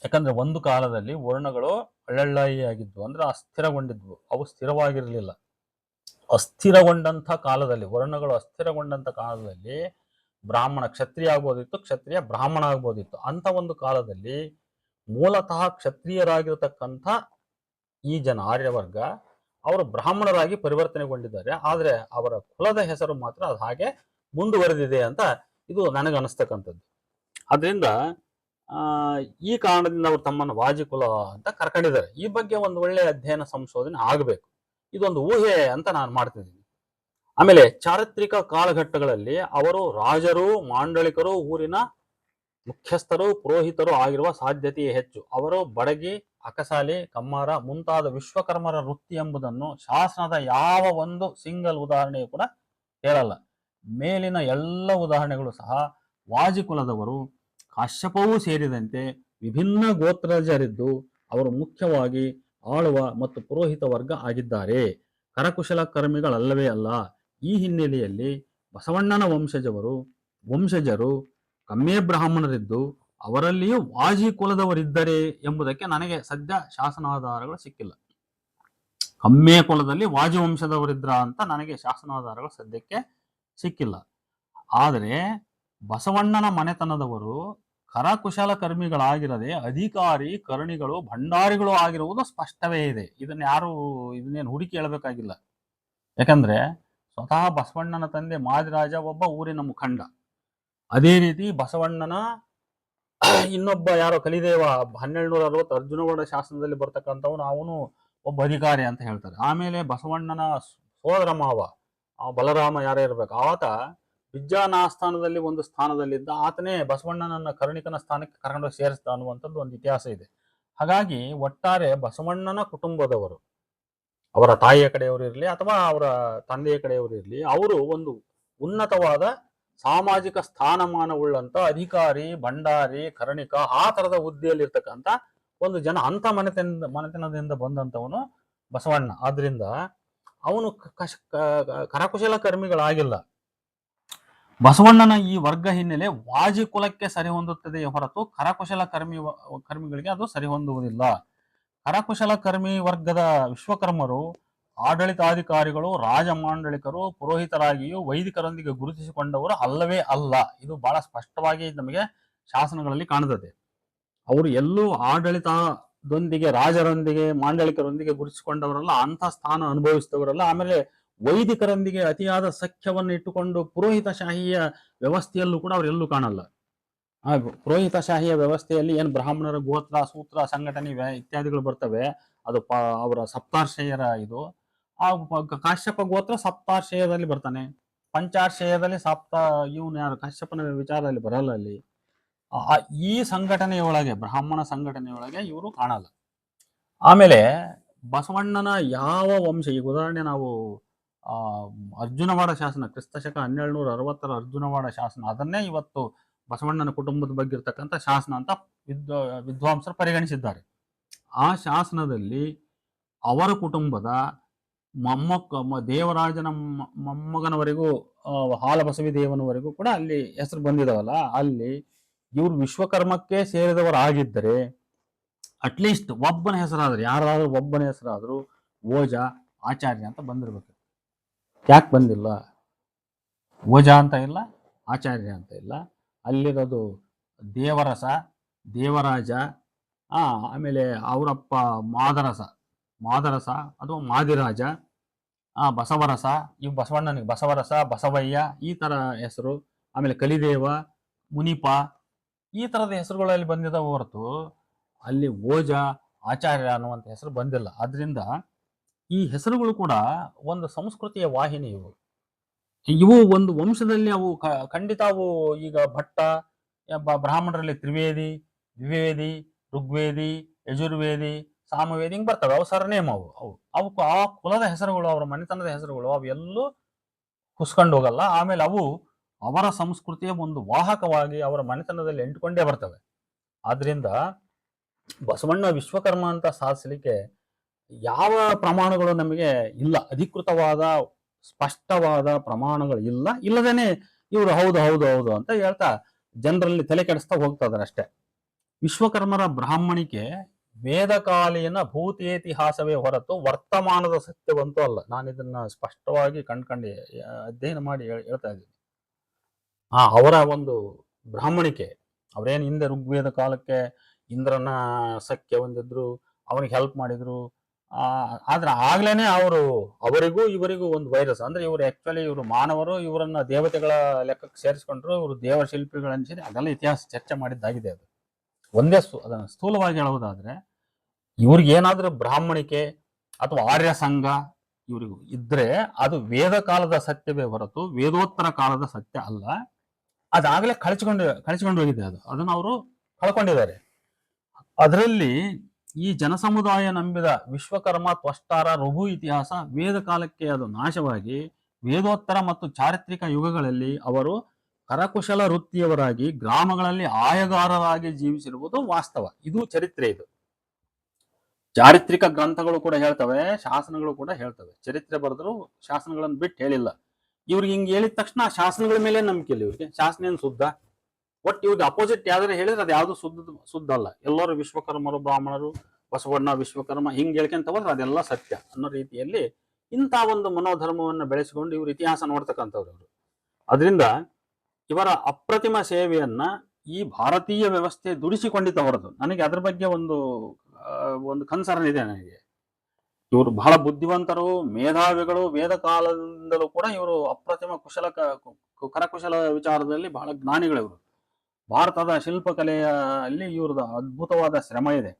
ಯಾಕಂದ್ರೆ ಒಂದು ಕಾಲದಲ್ಲಿ ವರ್ಣಗಳು ಅಳ್ಳಳ್ಳಾಗಿದ್ವು, ಅಂದ್ರೆ ಅಸ್ಥಿರಗೊಂಡಿದ್ವು, ಅವು ಸ್ಥಿರವಾಗಿರಲಿಲ್ಲ. ಅಸ್ಥಿರಗೊಂಡಂಥ ಕಾಲದಲ್ಲಿ, ವರ್ಣಗಳು ಅಸ್ಥಿರಗೊಂಡಂಥ ಕಾಲದಲ್ಲಿ ಬ್ರಾಹ್ಮಣ ಕ್ಷತ್ರಿಯ ಆಗ್ಬೋದಿತ್ತು, ಕ್ಷತ್ರಿಯ ಬ್ರಾಹ್ಮಣ ಆಗ್ಬೋದಿತ್ತು. ಅಂತ ಒಂದು ಕಾಲದಲ್ಲಿ ಮೂಲತಃ ಕ್ಷತ್ರಿಯರಾಗಿರತಕ್ಕಂಥ ಈ ಜನ ಆರ್ಯವರ್ಗ ಅವರು ಬ್ರಾಹ್ಮಣರಾಗಿ ಪರಿವರ್ತನೆಗೊಂಡಿದ್ದಾರೆ. ಆದ್ರೆ ಅವರ ಕುಲದ ಹೆಸರು ಮಾತ್ರ ಅದು ಹಾಗೆ ಮುಂದುವರೆದಿದೆ ಅಂತ ಇದು ನನಗನ್ನಿಸ್ತಕ್ಕಂಥದ್ದು. ಅದರಿಂದ ಈ ಕಾರಣದಿಂದ ಅವರು ತಮ್ಮನ್ನು ವಾಜಿಕುಲ ಅಂತ ಕರ್ಕೊಂಡಿದ್ದಾರೆ. ಈ ಬಗ್ಗೆ ಒಂದು ಒಳ್ಳೆ ಅಧ್ಯಯನ ಸಂಶೋಧನೆ ಆಗಬೇಕು. ಇದೊಂದು ಊಹೆ ಅಂತ ನಾನು ಮಾಡ್ತಿದ್ದೀನಿ. ಆಮೇಲೆ ಚಾರಿತ್ರಿಕ ಕಾಲಘಟ್ಟಗಳಲ್ಲಿ ಅವರು ರಾಜರು, ಮಾಂಡಳಿಕರು, ಊರಿನ ಮುಖ್ಯಸ್ಥರು, ಪುರೋಹಿತರು ಆಗಿರುವ ಸಾಧ್ಯತೆಯೇ ಹೆಚ್ಚು. ಅವರು ಬಡಗಿ, ಅಕಸಾಲಿ, ಕಮ್ಮಾರ ಮುಂತಾದ ವಿಶ್ವಕರ್ಮರ ವೃತ್ತಿ ಎಂಬುದನ್ನು ಶಾಸನದ ಯಾವ ಒಂದು ಸಿಂಗಲ್ ಉದಾಹರಣೆಯು ಕೂಡ ಹೇಳಲ್ಲ. ಮೇಲಿನ ಎಲ್ಲ ಉದಾಹರಣೆಗಳು ಸಹ ವಾಜಿಕುಲದವರು, ಕಾಶ್ಯಪವೂ ಸೇರಿದಂತೆ ವಿಭಿನ್ನ ಗೋತ್ರಜರಿದ್ದು ಅವರು ಮುಖ್ಯವಾಗಿ ಆಳುವ ಮತ್ತು ಪುರೋಹಿತ ವರ್ಗ ಆಗಿದ್ದಾರೆ, ಕರಕುಶಲ ಕರ್ಮಿಗಳಲ್ಲವೇ ಅಲ್ಲ. ಈ ಹಿನ್ನೆಲೆಯಲ್ಲಿ ಬಸವಣ್ಣನ ವಂಶಜರು ಕಮ್ಮೇ ಬ್ರಾಹ್ಮಣರಿದ್ದು ಅವರಲ್ಲಿಯೂ ವಾಜಿ ಕುಲದವರಿದ್ದರೆ ಎಂಬುದಕ್ಕೆ ನನಗೆ ಸದ್ಯ ಶಾಸನಾಧಾರಗಳು ಸಿಕ್ಕಿಲ್ಲ. ಕಮ್ಮೇ ಕುಲದಲ್ಲಿ ವಾಜಿ ವಂಶದವರಿದ್ರ ಅಂತ ನನಗೆ ಶಾಸನಾಧಾರಗಳು ಸದ್ಯಕ್ಕೆ ಸಿಕ್ಕಿಲ್ಲ. ಆದರೆ ಬಸವಣ್ಣನ ಮನೆತನದವರು ಕರಕುಶಲ ಕರ್ಮಿಗಳಾಗಿರದೆ ಅಧಿಕಾರಿ, ಕರ್ಣಿಗಳು, ಭಂಡಾರಿಗಳು ಆಗಿರುವುದು ಸ್ಪಷ್ಟವೇ ಇದೆ. ಇದನ್ನೇನು ಹುಡುಕಿ ಹೇಳಬೇಕಾಗಿಲ್ಲ. ಯಾಕಂದ್ರೆ ಸ್ವತಃ ಬಸವಣ್ಣನ ತಂದೆ ಮಾದಿರಾಜ ಒಬ್ಬ ಊರಿನ ಮುಖಂಡ. ಅದೇ ರೀತಿ ಬಸವಣ್ಣನ ಇನ್ನೊಬ್ಬ ಯಾರೋ ಕಲಿದೇವ 1260 ಅರ್ಜುನಗೌಡ ಶಾಸನದಲ್ಲಿ ಬರ್ತಕ್ಕಂಥವನು, ಅವನು ಒಬ್ಬ ಅಧಿಕಾರಿ ಅಂತ ಹೇಳ್ತಾರೆ. ಆಮೇಲೆ ಬಸವಣ್ಣನ ಸೋದರ ಮಾವ ಬಲರಾಮ ಯಾರೇ ಇರ್ಬೇಕು, ಆತ ವಿದ್ಯಾನಾಸ್ಥಾನದಲ್ಲಿ ಒಂದು ಸ್ಥಾನದಲ್ಲಿದ್ದ, ಆತನೇ ಬಸವಣ್ಣನನ್ನ ಕರ್ಣಿಕನ ಸ್ಥಾನಕ್ಕೆ ಕರ್ಕೊಂಡು ಸೇರಿಸ್ದ ಅನ್ನುವಂಥದ್ದು ಒಂದು ಇತಿಹಾಸ ಇದೆ. ಹಾಗಾಗಿ ಒಟ್ಟಾರೆ ಬಸವಣ್ಣನ ಕುಟುಂಬದವರು, ಅವರ ತಾಯಿಯ ಕಡೆಯವರು ಇರಲಿ ಅಥವಾ ಅವರ ತಂದೆಯ ಕಡೆಯವರು ಇರಲಿ, ಅವರು ಒಂದು ಉನ್ನತವಾದ ಸಾಮಾಜಿಕ ಸ್ಥಾನಮಾನವುಳ್ಳಂತ ಅಧಿಕಾರಿ, ಭಂಡಾರಿ, ಕರ್ಣಿಕ ಆ ತರದ ಹುದ್ದೆಯಲ್ಲಿರ್ತಕ್ಕಂಥ ಒಂದು ಜನ, ಅಂತ ಮನೆತನದಿಂದ ಬಂದಂತವನು ಬಸವಣ್ಣ. ಆದ್ರಿಂದ ಅವನು ಕರಕುಶಲ ಕರ್ಮಿಗಳಾಗಿಲ್ಲ. ಬಸವಣ್ಣನ ಈ ವರ್ಗ ಹಿನ್ನೆಲೆ ವಾಜಿ ಕುಲಕ್ಕೆ ಸರಿ ಹೊಂದುತ್ತದೆ ಹೊರತು ಕರಕುಶಲ ಕರ್ಮಿಗಳಿಗೆ ಅದು ಸರಿ ಹೊಂದುವುದಿಲ್ಲ. ಕರಕುಶಲ ಕರ್ಮಿ ವರ್ಗದ ವಿಶ್ವಕರ್ಮರು ಆಡಳಿತಾಧಿಕಾರಿಗಳು, ರಾಜಮಾಂಡಳಿಕರು, ಪುರೋಹಿತರಾಗಿಯೂ ವೈದಿಕರೊಂದಿಗೆ ಗುರುತಿಸಿಕೊಂಡವರು ಅಲ್ಲವೇ ಅಲ್ಲ. ಇದು ಬಹಳ ಸ್ಪಷ್ಟವಾಗಿ ನಮಗೆ ಶಾಸನಗಳಲ್ಲಿ ಕಾಣುತ್ತದೆ. ಅವರು ಎಲ್ಲೂ ಆಡಳಿತದೊಂದಿಗೆ, ರಾಜರೊಂದಿಗೆ, ಮಾಂಡಳಿಕರೊಂದಿಗೆ ಗುರುತಿಸಿಕೊಂಡವರಲ್ಲ, ಅಂಥ ಸ್ಥಾನ ಅನುಭವಿಸಿದವರಲ್ಲ. ಆಮೇಲೆ ವೈದಿಕರೊಂದಿಗೆ ಅತಿಯಾದ ಸಖ್ಯವನ್ನು ಇಟ್ಟುಕೊಂಡು ಪುರೋಹಿತಶಾಹಿಯ ವ್ಯವಸ್ಥೆಯಲ್ಲೂ ಕೂಡ ಅವರೆಲ್ಲೂ ಕಾಣಲ್ಲ. ಆ ಪುರೋಹಿತಶಾಹಿಯ ವ್ಯವಸ್ಥೆಯಲ್ಲಿ ಏನು ಬ್ರಾಹ್ಮಣರ ಗೋತ್ರ, ಸೂತ್ರ, ಸಂಘಟನೆ ಇತ್ಯಾದಿಗಳು ಬರ್ತವೆ, ಅದು ಅವರ ಸಪ್ತಾರ್ಷೇಯರ ಇದು. ಆ ಕಾಶ್ಯಪ ಗೋತ್ರ ಸಪ್ತಾರ್ಷೇಯದಲ್ಲಿ ಬರ್ತಾನೆ, ಪಂಚಾರ್ಷೇಯದಲ್ಲಿ ಇವನು ಯಾರು ಕಾಶ್ಯಪನ ವಿಚಾರದಲ್ಲಿ ಬರಲ್ಲ. ಅಲ್ಲಿ ಈ ಸಂಘಟನೆಯೊಳಗೆ, ಬ್ರಾಹ್ಮಣ ಸಂಘಟನೆಯೊಳಗೆ ಇವರು ಕಾಣಲ್ಲ. ಆಮೇಲೆ ಬಸವಣ್ಣನ ಯಾವ ವಂಶ, ಈಗ ಉದಾಹರಣೆ ನಾವು ಅರ್ಜುನವಾಡ ಶಾಸನ, ಕ್ರಿಸ್ತಶಕ 1260 ಅರ್ಜುನವಾಡ ಶಾಸನ, ಅದನ್ನೇ ಇವತ್ತು ಬಸವಣ್ಣನ ಕುಟುಂಬದ ಬಗ್ಗೆ ಇರ್ತಕ್ಕಂಥ ಶಾಸನ ಅಂತ ವಿದ್ವಾಂಸರು ಪರಿಗಣಿಸಿದ್ದಾರೆ. ಆ ಶಾಸನದಲ್ಲಿ ಅವರ ಕುಟುಂಬದ ದೇವರಾಜನ ಮೊಮ್ಮಗನವರೆಗೂ, ಹಾಲಬಸವಿ ದೇವನವರೆಗೂ ಕೂಡ ಅಲ್ಲಿ ಹೆಸರು ಬಂದಿದಾವಲ್ಲ, ಅಲ್ಲಿ ಇವ್ರು ವಿಶ್ವಕರ್ಮಕ್ಕೆ ಸೇರಿದವರಾಗಿದ್ದರೆ ಅಟ್ಲೀಸ್ಟ್ ಒಬ್ಬನ ಹೆಸರಾದ್ರೆ, ಯಾರಾದ್ರೂ ಒಬ್ಬನ ಹೆಸರಾದ್ರೂ ಓಜ, ಆಚಾರ್ಯ ಅಂತ ಬಂದಿರ್ಬೇಕು. ಯಾಕೆ ಬಂದಿಲ್ಲ? ಓಜ ಅಂತ ಇಲ್ಲ, ಆಚಾರ್ಯ ಅಂತ ಇಲ್ಲ. ಅಲ್ಲಿರೋದು ದೇವರಸ, ದೇವರಾಜ, ಆಮೇಲೆ ಅವರಪ್ಪ ಮಾದರಸ ಅಥವಾ ಮಾದಿರಾಜ, ಬಸವರಸ, ಇವು ಬಸವಣ್ಣನಿಗೆ ಬಸವರಸ, ಬಸವಯ್ಯ ಈ ತರ ಹೆಸರು. ಆಮೇಲೆ ಕಲಿದೇವ, ಮುನಿಪ ಈ ತರದ ಹೆಸರುಗಳಲ್ಲಿ ಬಂದಿದ್ದಾವೆ ಹೊರತು ಅಲ್ಲಿ ಓಜ, ಆಚಾರ್ಯ ಅನ್ನುವಂಥ ಹೆಸರು ಬಂದಿಲ್ಲ. ಆದ್ರಿಂದ ಈ ಹೆಸರುಗಳು ಕೂಡ ಒಂದು ಸಂಸ್ಕೃತಿಯ ವಾಹಿನಿ. ಇವು ಒಂದು ವಂಶದಲ್ಲಿ ಅವು ಖಂಡಿತ ಅವು ಈಗ ಭಟ್ಟ, ಬ್ರಾಹ್ಮಣರಲ್ಲಿ ತ್ರಿವೇದಿ, ದ್ವಿವೇದಿ, ಋಗ್ವೇದಿ, ಯಜುರ್ವೇದಿ, ಸಾಮವೇದಿ ಹಿಂಗ್ ಬರ್ತವೆ. ಅವು ಸರ್ನೇಮ್. ಅವು ಆ ಕುಲದ ಹೆಸರುಗಳು, ಅವರ ಮನೆತನದ ಹೆಸರುಗಳು, ಅವು ಎಲ್ಲೂ ಕುಸ್ಕೊಂಡು ಹೋಗಲ್ಲ. ಆಮೇಲೆ ಅವು ಅವರ ಸಂಸ್ಕೃತಿಯ ಒಂದು ವಾಹಕವಾಗಿ ಅವರ ಮನೆತನದಲ್ಲಿ ಎಂಟುಕೊಂಡೇ ಬರ್ತವೆ. ಆದ್ರಿಂದ ಬಸವಣ್ಣ ವಿಶ್ವಕರ್ಮ ಅಂತ ಸಾಧಿಸಲಿಕ್ಕೆ ಯಾವ ಪ್ರಮಾಣಗಳು ನಮಗೆ ಇಲ್ಲ, ಅಧಿಕೃತವಾದ ಸ್ಪಷ್ಟವಾದ ಪ್ರಮಾಣಗಳು ಇಲ್ಲ. ಇಲ್ಲದೇನೆ ಇವರು ಹೌದು ಹೌದು ಹೌದು ಅಂತ ಹೇಳ್ತಾ ಜನರಲ್ಲಿ ತಲೆ ಕೆಡಿಸ್ತಾ ಹೋಗ್ತಾ ಇದಾರೆ ಅಷ್ಟೇ. ವಿಶ್ವಕರ್ಮರ ಬ್ರಾಹ್ಮಣಿಕೆ ವೇದಕಾಲೀನ ಭೂತೇತಿಹಾಸವೇ ಹೊರತು ವರ್ತಮಾನದ ಸತ್ಯವಂತೂ ಅಲ್ಲ. ನಾನು ಇದನ್ನ ಸ್ಪಷ್ಟವಾಗಿ ಕಂಡ್ಕಂಡು ಅಧ್ಯಯನ ಮಾಡಿ ಹೇಳ್ತಾ ಇದ್ದೀನಿ. ಅವರ ಒಂದು ಬ್ರಾಹ್ಮಣಿಕೆ, ಅವರೇನು ಹಿಂದೆ ಋಗ್ವೇದ ಕಾಲಕ್ಕೆ ಇಂದ್ರನ ಸಖ್ಯ ಹೊಂದಿದ್ರು, ಅವನಿಗೆ ಹೆಲ್ಪ್ ಮಾಡಿದ್ರು. ಆದ್ರೆ ಆಗ್ಲೇನೆ ಅವರಿಗೂ ಇವರಿಗೂ ಒಂದು ವೈರಸ್. ಅಂದ್ರೆ ಇವರು ಆಕ್ಚುಲಿ ಇವರು ಮಾನವರು, ಇವರನ್ನ ದೇವತೆಗಳ ಲೆಕ್ಕಕ್ಕೆ ಸೇರಿಸ್ಕೊಂಡ್ರು, ಇವರು ದೇವ ಶಿಲ್ಪಿಗಳು ಅನ್ಸಿದೆ. ಅದೆಲ್ಲ ಇತಿಹಾಸ ಚರ್ಚೆ ಮಾಡಿದ್ದಾಗಿದೆ. ಅದು ಒಂದೇ ಅದನ್ನ ಸ್ಥೂಲವಾಗಿ ಹೇಳುವುದಾದ್ರೆ, ಇವ್ರಿಗೆ ಏನಾದ್ರೂ ಬ್ರಾಹ್ಮಣಿಕೆ ಅಥವಾ ಆರ್ಯ ಸಂಘ ಇವ್ರಿಗೂ ಇದ್ರೆ ಅದು ವೇದ ಕಾಲದ ಸತ್ಯವೇ ಹೊರತು ವೇದೋತ್ತರ ಕಾಲದ ಸತ್ಯ ಅಲ್ಲ. ಅದಾಗಲೇ ಕಳಚಿಕೊಂಡು ಹೋಗಿದೆ. ಅದನ್ನು ಅವರು ಕಳ್ಕೊಂಡಿದ್ದಾರೆ. ಅದರಲ್ಲಿ ಈ ಜನಸಮುದಾಯ ನಂಬಿದ ವಿಶ್ವಕರ್ಮ ತ್ವಷ್ಟಾರ ರಘು ಇತಿಹಾಸ ವೇದ ಕಾಲಕ್ಕೆ ಅದು ನಾಶವಾಗಿ ವೇದೋತ್ತರ ಮತ್ತು ಚಾರಿತ್ರಿಕ ಯುಗಗಳಲ್ಲಿ ಅವರು ಕರಕುಶಲ ವೃತ್ತಿಯವರಾಗಿ ಗ್ರಾಮಗಳಲ್ಲಿ ಆಯಗಾರರಾಗಿ ಜೀವಿಸಿರುವುದು ವಾಸ್ತವ. ಇದು ಚರಿತ್ರೆ. ಇದು ಚಾರಿತ್ರಿಕ ಗ್ರಂಥಗಳು ಕೂಡ ಹೇಳ್ತವೆ, ಶಾಸನಗಳು ಕೂಡ ಹೇಳ್ತವೆ. ಚರಿತ್ರೆ ಬರೆದ್ರು ಶಾಸನಗಳನ್ನು ಬಿಟ್ಟು ಹೇಳಿಲ್ಲ. ಇವ್ರಿಗೆ ಹಿಂಗೆ ಹೇಳಿದ ತಕ್ಷಣ ಶಾಸನಗಳ ಮೇಲೆ ನಂಬಿಕೆ ಇಲ್ಲ ಇವ್ರಿಗೆ. ಶಾಸನ ಏನು ಶುದ್ಧ? ಒಟ್ಟು ಇವ್ರಿಗೆ ಅಪೋಸಿಟ್ ಯಾವ್ದಾರು ಹೇಳಿದ್ರೆ ಅದು ಯಾವ್ದು ಶುದ್ಧ ಅಲ್ಲ. ಎಲ್ಲರೂ ವಿಶ್ವಕರ್ಮರು, ಬ್ರಾಹ್ಮಣರು, ಬಸವಣ್ಣ ವಿಶ್ವಕರ್ಮ ಹಿಂಗೆ ಹೇಳ್ಕೊಂತ ಹೋದ್ರೆ ಅದೆಲ್ಲ ಸತ್ಯ ಅನ್ನೋ ರೀತಿಯಲ್ಲಿ ಇಂಥ ಒಂದು ಮನೋಧರ್ಮವನ್ನು ಬೆಳೆಸಿಕೊಂಡು ಇವ್ರು ಇತಿಹಾಸ ನೋಡ್ತಕ್ಕಂಥವ್ರು ಅವರು. ಅದರಿಂದ ಇವರ ಅಪ್ರತಿಮ ಸೇವೆಯನ್ನ ಈ ಭಾರತೀಯ ವ್ಯವಸ್ಥೆ ದುಡಿಸಿಕೊಂಡಿದ್ದ ಹೊರತು ನನಗೆ ಅದ್ರ ಬಗ್ಗೆ ಒಂದು ಕನ್ಸರ್ನ್ ಇದೆ ನನಗೆ. ಇವರು ಬಹಳ ಬುದ್ಧಿವಂತರು, ಮೇಧಾವಿಗಳು. ವೇದ ಕಾಲದಿಂದಲೂ ಕೂಡ ಇವರು ಅಪ್ರತಿಮ ಕರಕುಶಲ ವಿಚಾರದಲ್ಲಿ ಬಹಳ ಜ್ಞಾನಿಗಳು ಇವರು. ಭಾರತದ ಶಿಲ್ಪಕಲೆಯಲ್ಲಿ ಇವ್ರದ್ದು ಅದ್ಭುತವಾದ ಶ್ರಮ ಇದೆ.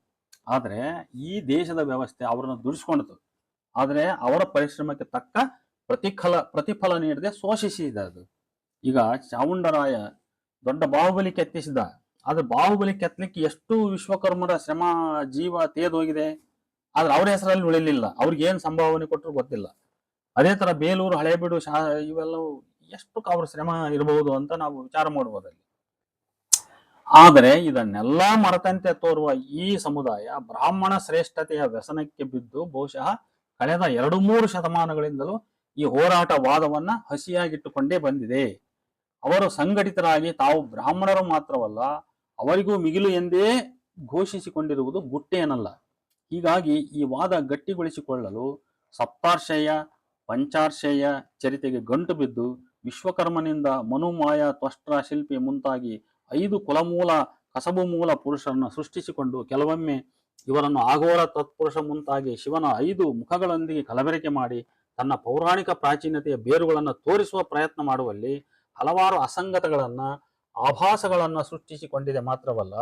ಆದರೆ ಈ ದೇಶದ ವ್ಯವಸ್ಥೆ ಅವರನ್ನು ದುಡಿಸ್ಕೊಂಡಿತು. ಆದರೆ ಅವರ ಪರಿಶ್ರಮಕ್ಕೆ ತಕ್ಕ ಪ್ರತಿಫಲ ನೀಡದೆ ಶೋಷಿಸಿದ ಅದು. ಈಗ ಚಾವುಂಡರಾಯ ದೊಡ್ಡ ಬಾಹುಬಲಿ ಕೆತ್ತಿಸಿದ, ಆದ್ರೆ ಬಾಹುಬಲಿ ಕೆತ್ತಲಿಕ್ಕೆ ಎಷ್ಟು ವಿಶ್ವಕರ್ಮರ ಶ್ರಮ ಜೀವ ತೇದೋಗಿದೆ, ಆದ್ರೆ ಅವ್ರ ಹೆಸರಲ್ಲಿ ಉಳಿಲಿಲ್ಲ. ಅವ್ರಿಗೆ ಏನ್ ಸಂಭಾವನೆ ಕೊಟ್ಟರು ಗೊತ್ತಿಲ್ಲ. ಅದೇ ತರ ಬೇಲೂರು, ಹಳೇಬೀಡು, ಇವೆಲ್ಲವೂ ಎಷ್ಟು ಅವ್ರ ಶ್ರಮ ಇರಬಹುದು ಅಂತ ನಾವು ವಿಚಾರ ಮಾಡಬಹುದಲ್ಲಿ. ಆದರೆ ಇದನ್ನೆಲ್ಲ ಮರೆತಂತೆ ತೋರುವ ಈ ಸಮುದಾಯ ಬ್ರಾಹ್ಮಣ ಶ್ರೇಷ್ಠತೆಯ ವ್ಯಸನಕ್ಕೆ ಬಿದ್ದು ಬಹುಶಃ ಕಳೆದ 2-3 ಶತಮಾನಗಳಿಂದಲೂ ಈ ಹೋರಾಟ ವಾದವನ್ನ ಹಸಿಯಾಗಿಟ್ಟುಕೊಂಡೇ ಬಂದಿದೆ. ಅವರು ಸಂಘಟಿತರಾಗಿ ತಾವು ಬ್ರಾಹ್ಮಣರು ಮಾತ್ರವಲ್ಲ, ಅವರಿಗೂ ಮಿಗಿಲು ಎಂದೇ ಘೋಷಿಸಿಕೊಂಡಿರುವುದು ಗುಟ್ಟೇನಲ್ಲ. ಹೀಗಾಗಿ ಈ ವಾದ ಗಟ್ಟಿಗೊಳಿಸಿಕೊಳ್ಳಲು ಸಪ್ತಾರ್ಷೇಯ, ಪಂಚಾರ್ಷೇಯ ಚರಿತೆಗೆ ಗಂಟು ಬಿದ್ದು ವಿಶ್ವಕರ್ಮನಿಂದ ಮನುಮಾಯ, ತ್ವಷ್ಟ್ರ, ಶಿಲ್ಪಿ ಮುಂತಾಗಿ 5 ಕುಲಮೂಲ ಕಸಬು ಮೂಲ ಪುರುಷರನ್ನು ಸೃಷ್ಟಿಸಿಕೊಂಡು ಕೆಲವೊಮ್ಮೆ ಇವರನ್ನು ಆಘೋರ ತತ್ಪುರುಷ ಮುಂತಾಗಿ ಶಿವನ 5 ಮುಖಗಳೊಂದಿಗೆ ಕಲಬೆರಕೆ ಮಾಡಿ ತನ್ನ ಪೌರಾಣಿಕ ಪ್ರಾಚೀನತೆಯ ಬೇರುಗಳನ್ನು ತೋರಿಸುವ ಪ್ರಯತ್ನ ಮಾಡುವಲ್ಲಿ ಹಲವಾರು ಅಸಂಗತಗಳನ್ನ, ಆಭಾಸಗಳನ್ನ ಸೃಷ್ಟಿಸಿಕೊಂಡಿದೆ ಮಾತ್ರವಲ್ಲ,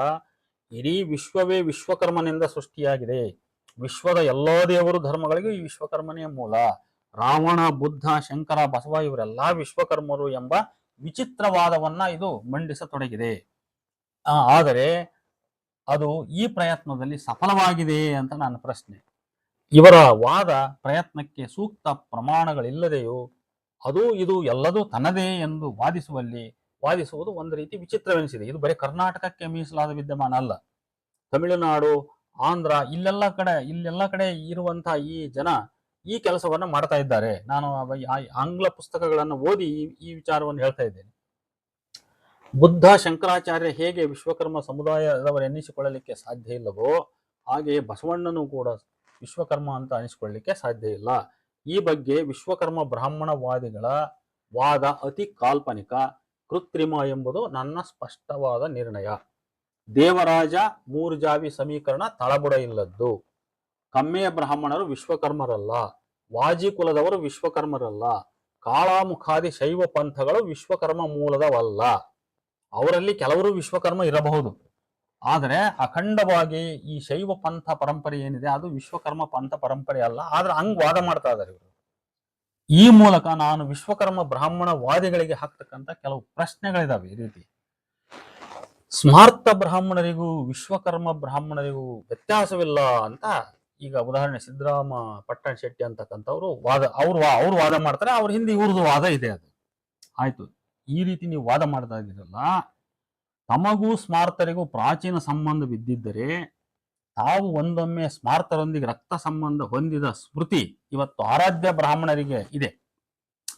ಇಡೀ ವಿಶ್ವವೇ ವಿಶ್ವಕರ್ಮನಿಂದ ಸೃಷ್ಟಿಯಾಗಿದೆ. ವಿಶ್ವದ ಎಲ್ಲಾ ದೇವರು ಧರ್ಮಗಳಿಗೂ ಈ ವಿಶ್ವಕರ್ಮನೇ ಮೂಲ. ರಾವಣ, ಬುದ್ಧ, ಶಂಕರ, ಬಸವ ಇವರೆಲ್ಲಾ ವಿಶ್ವಕರ್ಮರು ಎಂಬ ವಿಚಿತ್ರವಾದವನ್ನ ಇದು ಮಂಡಿಸತೊಡಗಿದೆ. ಆದರೆ ಅದು ಈ ಪ್ರಯತ್ನದಲ್ಲಿ ಸಫಲವಾಗಿದೆ ಅಂತ ನನ್ನ ಪ್ರಶ್ನೆ. ಇವರ ವಾದ ಪ್ರಯತ್ನಕ್ಕೆ ಸೂಕ್ತ ಪ್ರಮಾಣಗಳಿಲ್ಲದೆಯೋ ಅದು ಇದು ಎಲ್ಲದೂ ತನ್ನದೇ ಎಂದು ವಾದಿಸುವುದು ಒಂದು ರೀತಿ ವಿಚಿತ್ರವೆನಿಸಿದೆ. ಇದು ಬರೀ ಕರ್ನಾಟಕಕ್ಕೆ ಮೀಸಲಾದ ವಿದ್ಯಮಾನ ಅಲ್ಲ. ತಮಿಳುನಾಡು, ಆಂಧ್ರ ಇಲ್ಲೆಲ್ಲ ಕಡೆ ಇರುವಂತಹ ಈ ಜನ ಈ ಕೆಲಸವನ್ನ ಮಾಡ್ತಾ ಇದ್ದಾರೆ. ನಾನು ಆಂಗ್ಲ ಪುಸ್ತಕಗಳನ್ನು ಓದಿ ಈ ವಿಚಾರವನ್ನು ಹೇಳ್ತಾ ಇದ್ದೇನೆ. ಬುದ್ಧ, ಶಂಕರಾಚಾರ್ಯ ಹೇಗೆ ವಿಶ್ವಕರ್ಮ ಸಮುದಾಯದವರೆನ್ನಿಸಿಕೊಳ್ಳಲಿಕ್ಕೆ ಸಾಧ್ಯ ಇಲ್ಲವೋ ಹಾಗೆಯೇ ಬಸವಣ್ಣನು ಕೂಡ ವಿಶ್ವಕರ್ಮ ಅಂತ ಅನಿಸಿಕೊಳ್ಳಲಿಕ್ಕೆ ಸಾಧ್ಯ ಇಲ್ಲ. ಈ ಬಗ್ಗೆ ವಿಶ್ವಕರ್ಮ ಬ್ರಾಹ್ಮಣವಾದಿಗಳ ವಾದ ಅತಿ ಕಾಲ್ಪನಿಕ, ಕೃತ್ರಿಮ ಎಂಬುದು ನನ್ನ ಸ್ಪಷ್ಟವಾದ ನಿರ್ಣಯ. ದೇವರಾಜ ಮೂರ್ಜಾವಿ ಸಮೀಕರಣ ತಳಬುಡ ಇಲ್ಲದ್ದು. ಕಮ್ಮೆಯ ಬ್ರಾಹ್ಮಣರು ವಿಶ್ವಕರ್ಮರಲ್ಲ, ವಾಜಿ ಕುಲದವರು ವಿಶ್ವಕರ್ಮರಲ್ಲ, ಕಾಳಾಮುಖಾದಿ ಶೈವ ಪಂಥಗಳು ವಿಶ್ವಕರ್ಮ ಮೂಲದವಲ್ಲ. ಅವರಲ್ಲಿ ಕೆಲವರು ವಿಶ್ವಕರ್ಮ ಇರಬಹುದು, ಆದರೆ ಅಖಂಡವಾಗಿ ಈ ಶೈವ ಪಂಥ ಪರಂಪರೆ ಏನಿದೆ ಅದು ವಿಶ್ವಕರ್ಮ ಪಂಥ ಪರಂಪರೆ ಅಲ್ಲ. ಆದ್ರೆ ಹಂಗ್ ವಾದ ಮಾಡ್ತಾ ಇದ್ದಾರೆ ಇವರು. ಈ ಮೂಲಕ ನಾನು ವಿಶ್ವಕರ್ಮ ಬ್ರಾಹ್ಮಣ ವಾದಿಗಳಿಗೆ ಹಾಕ್ತಕ್ಕಂಥ ಕೆಲವು ಪ್ರಶ್ನೆಗಳಿದಾವೆ. ಈ ರೀತಿ ಸ್ಮಾರ್ಥ ಬ್ರಾಹ್ಮಣರಿಗೂ ವಿಶ್ವಕರ್ಮ ಬ್ರಾಹ್ಮಣರಿಗೂ ವ್ಯತ್ಯಾಸವಿಲ್ಲ ಅಂತ ಈಗ ಉದಾಹರಣೆ ಸಿದ್ದರಾಮ ಪಟ್ಟಣ ಶೆಟ್ಟಿ ಅಂತಕ್ಕಂಥವ್ರು ಅವ್ರು ವಾದ ಮಾಡ್ತಾರೆ. ಅವ್ರ ಹಿಂದೆ ಇವ್ರದ್ದು ವಾದ ಇದೆ. ಅದು ಆಯ್ತು. ಈ ರೀತಿ ನೀವು ವಾದ ಮಾಡ್ತಾ ಇದ್ದೀರಲ್ಲ, ತಮಗೂ ಸ್ಮಾರ್ತರಿಗೂ ಪ್ರಾಚೀನ ಸಂಬಂಧವಿದ್ದಿದ್ದರೆ ತಾವು ಒಂದೊಮ್ಮೆ ಸ್ಮಾರ್ತರೊಂದಿಗೆ ರಕ್ತ ಸಂಬಂಧ ಹೊಂದಿದ ಸ್ಮೃತಿ ಇವತ್ತು ಆರಾಧ್ಯ ಬ್ರಾಹ್ಮಣರಿಗೆ ಇದೆ.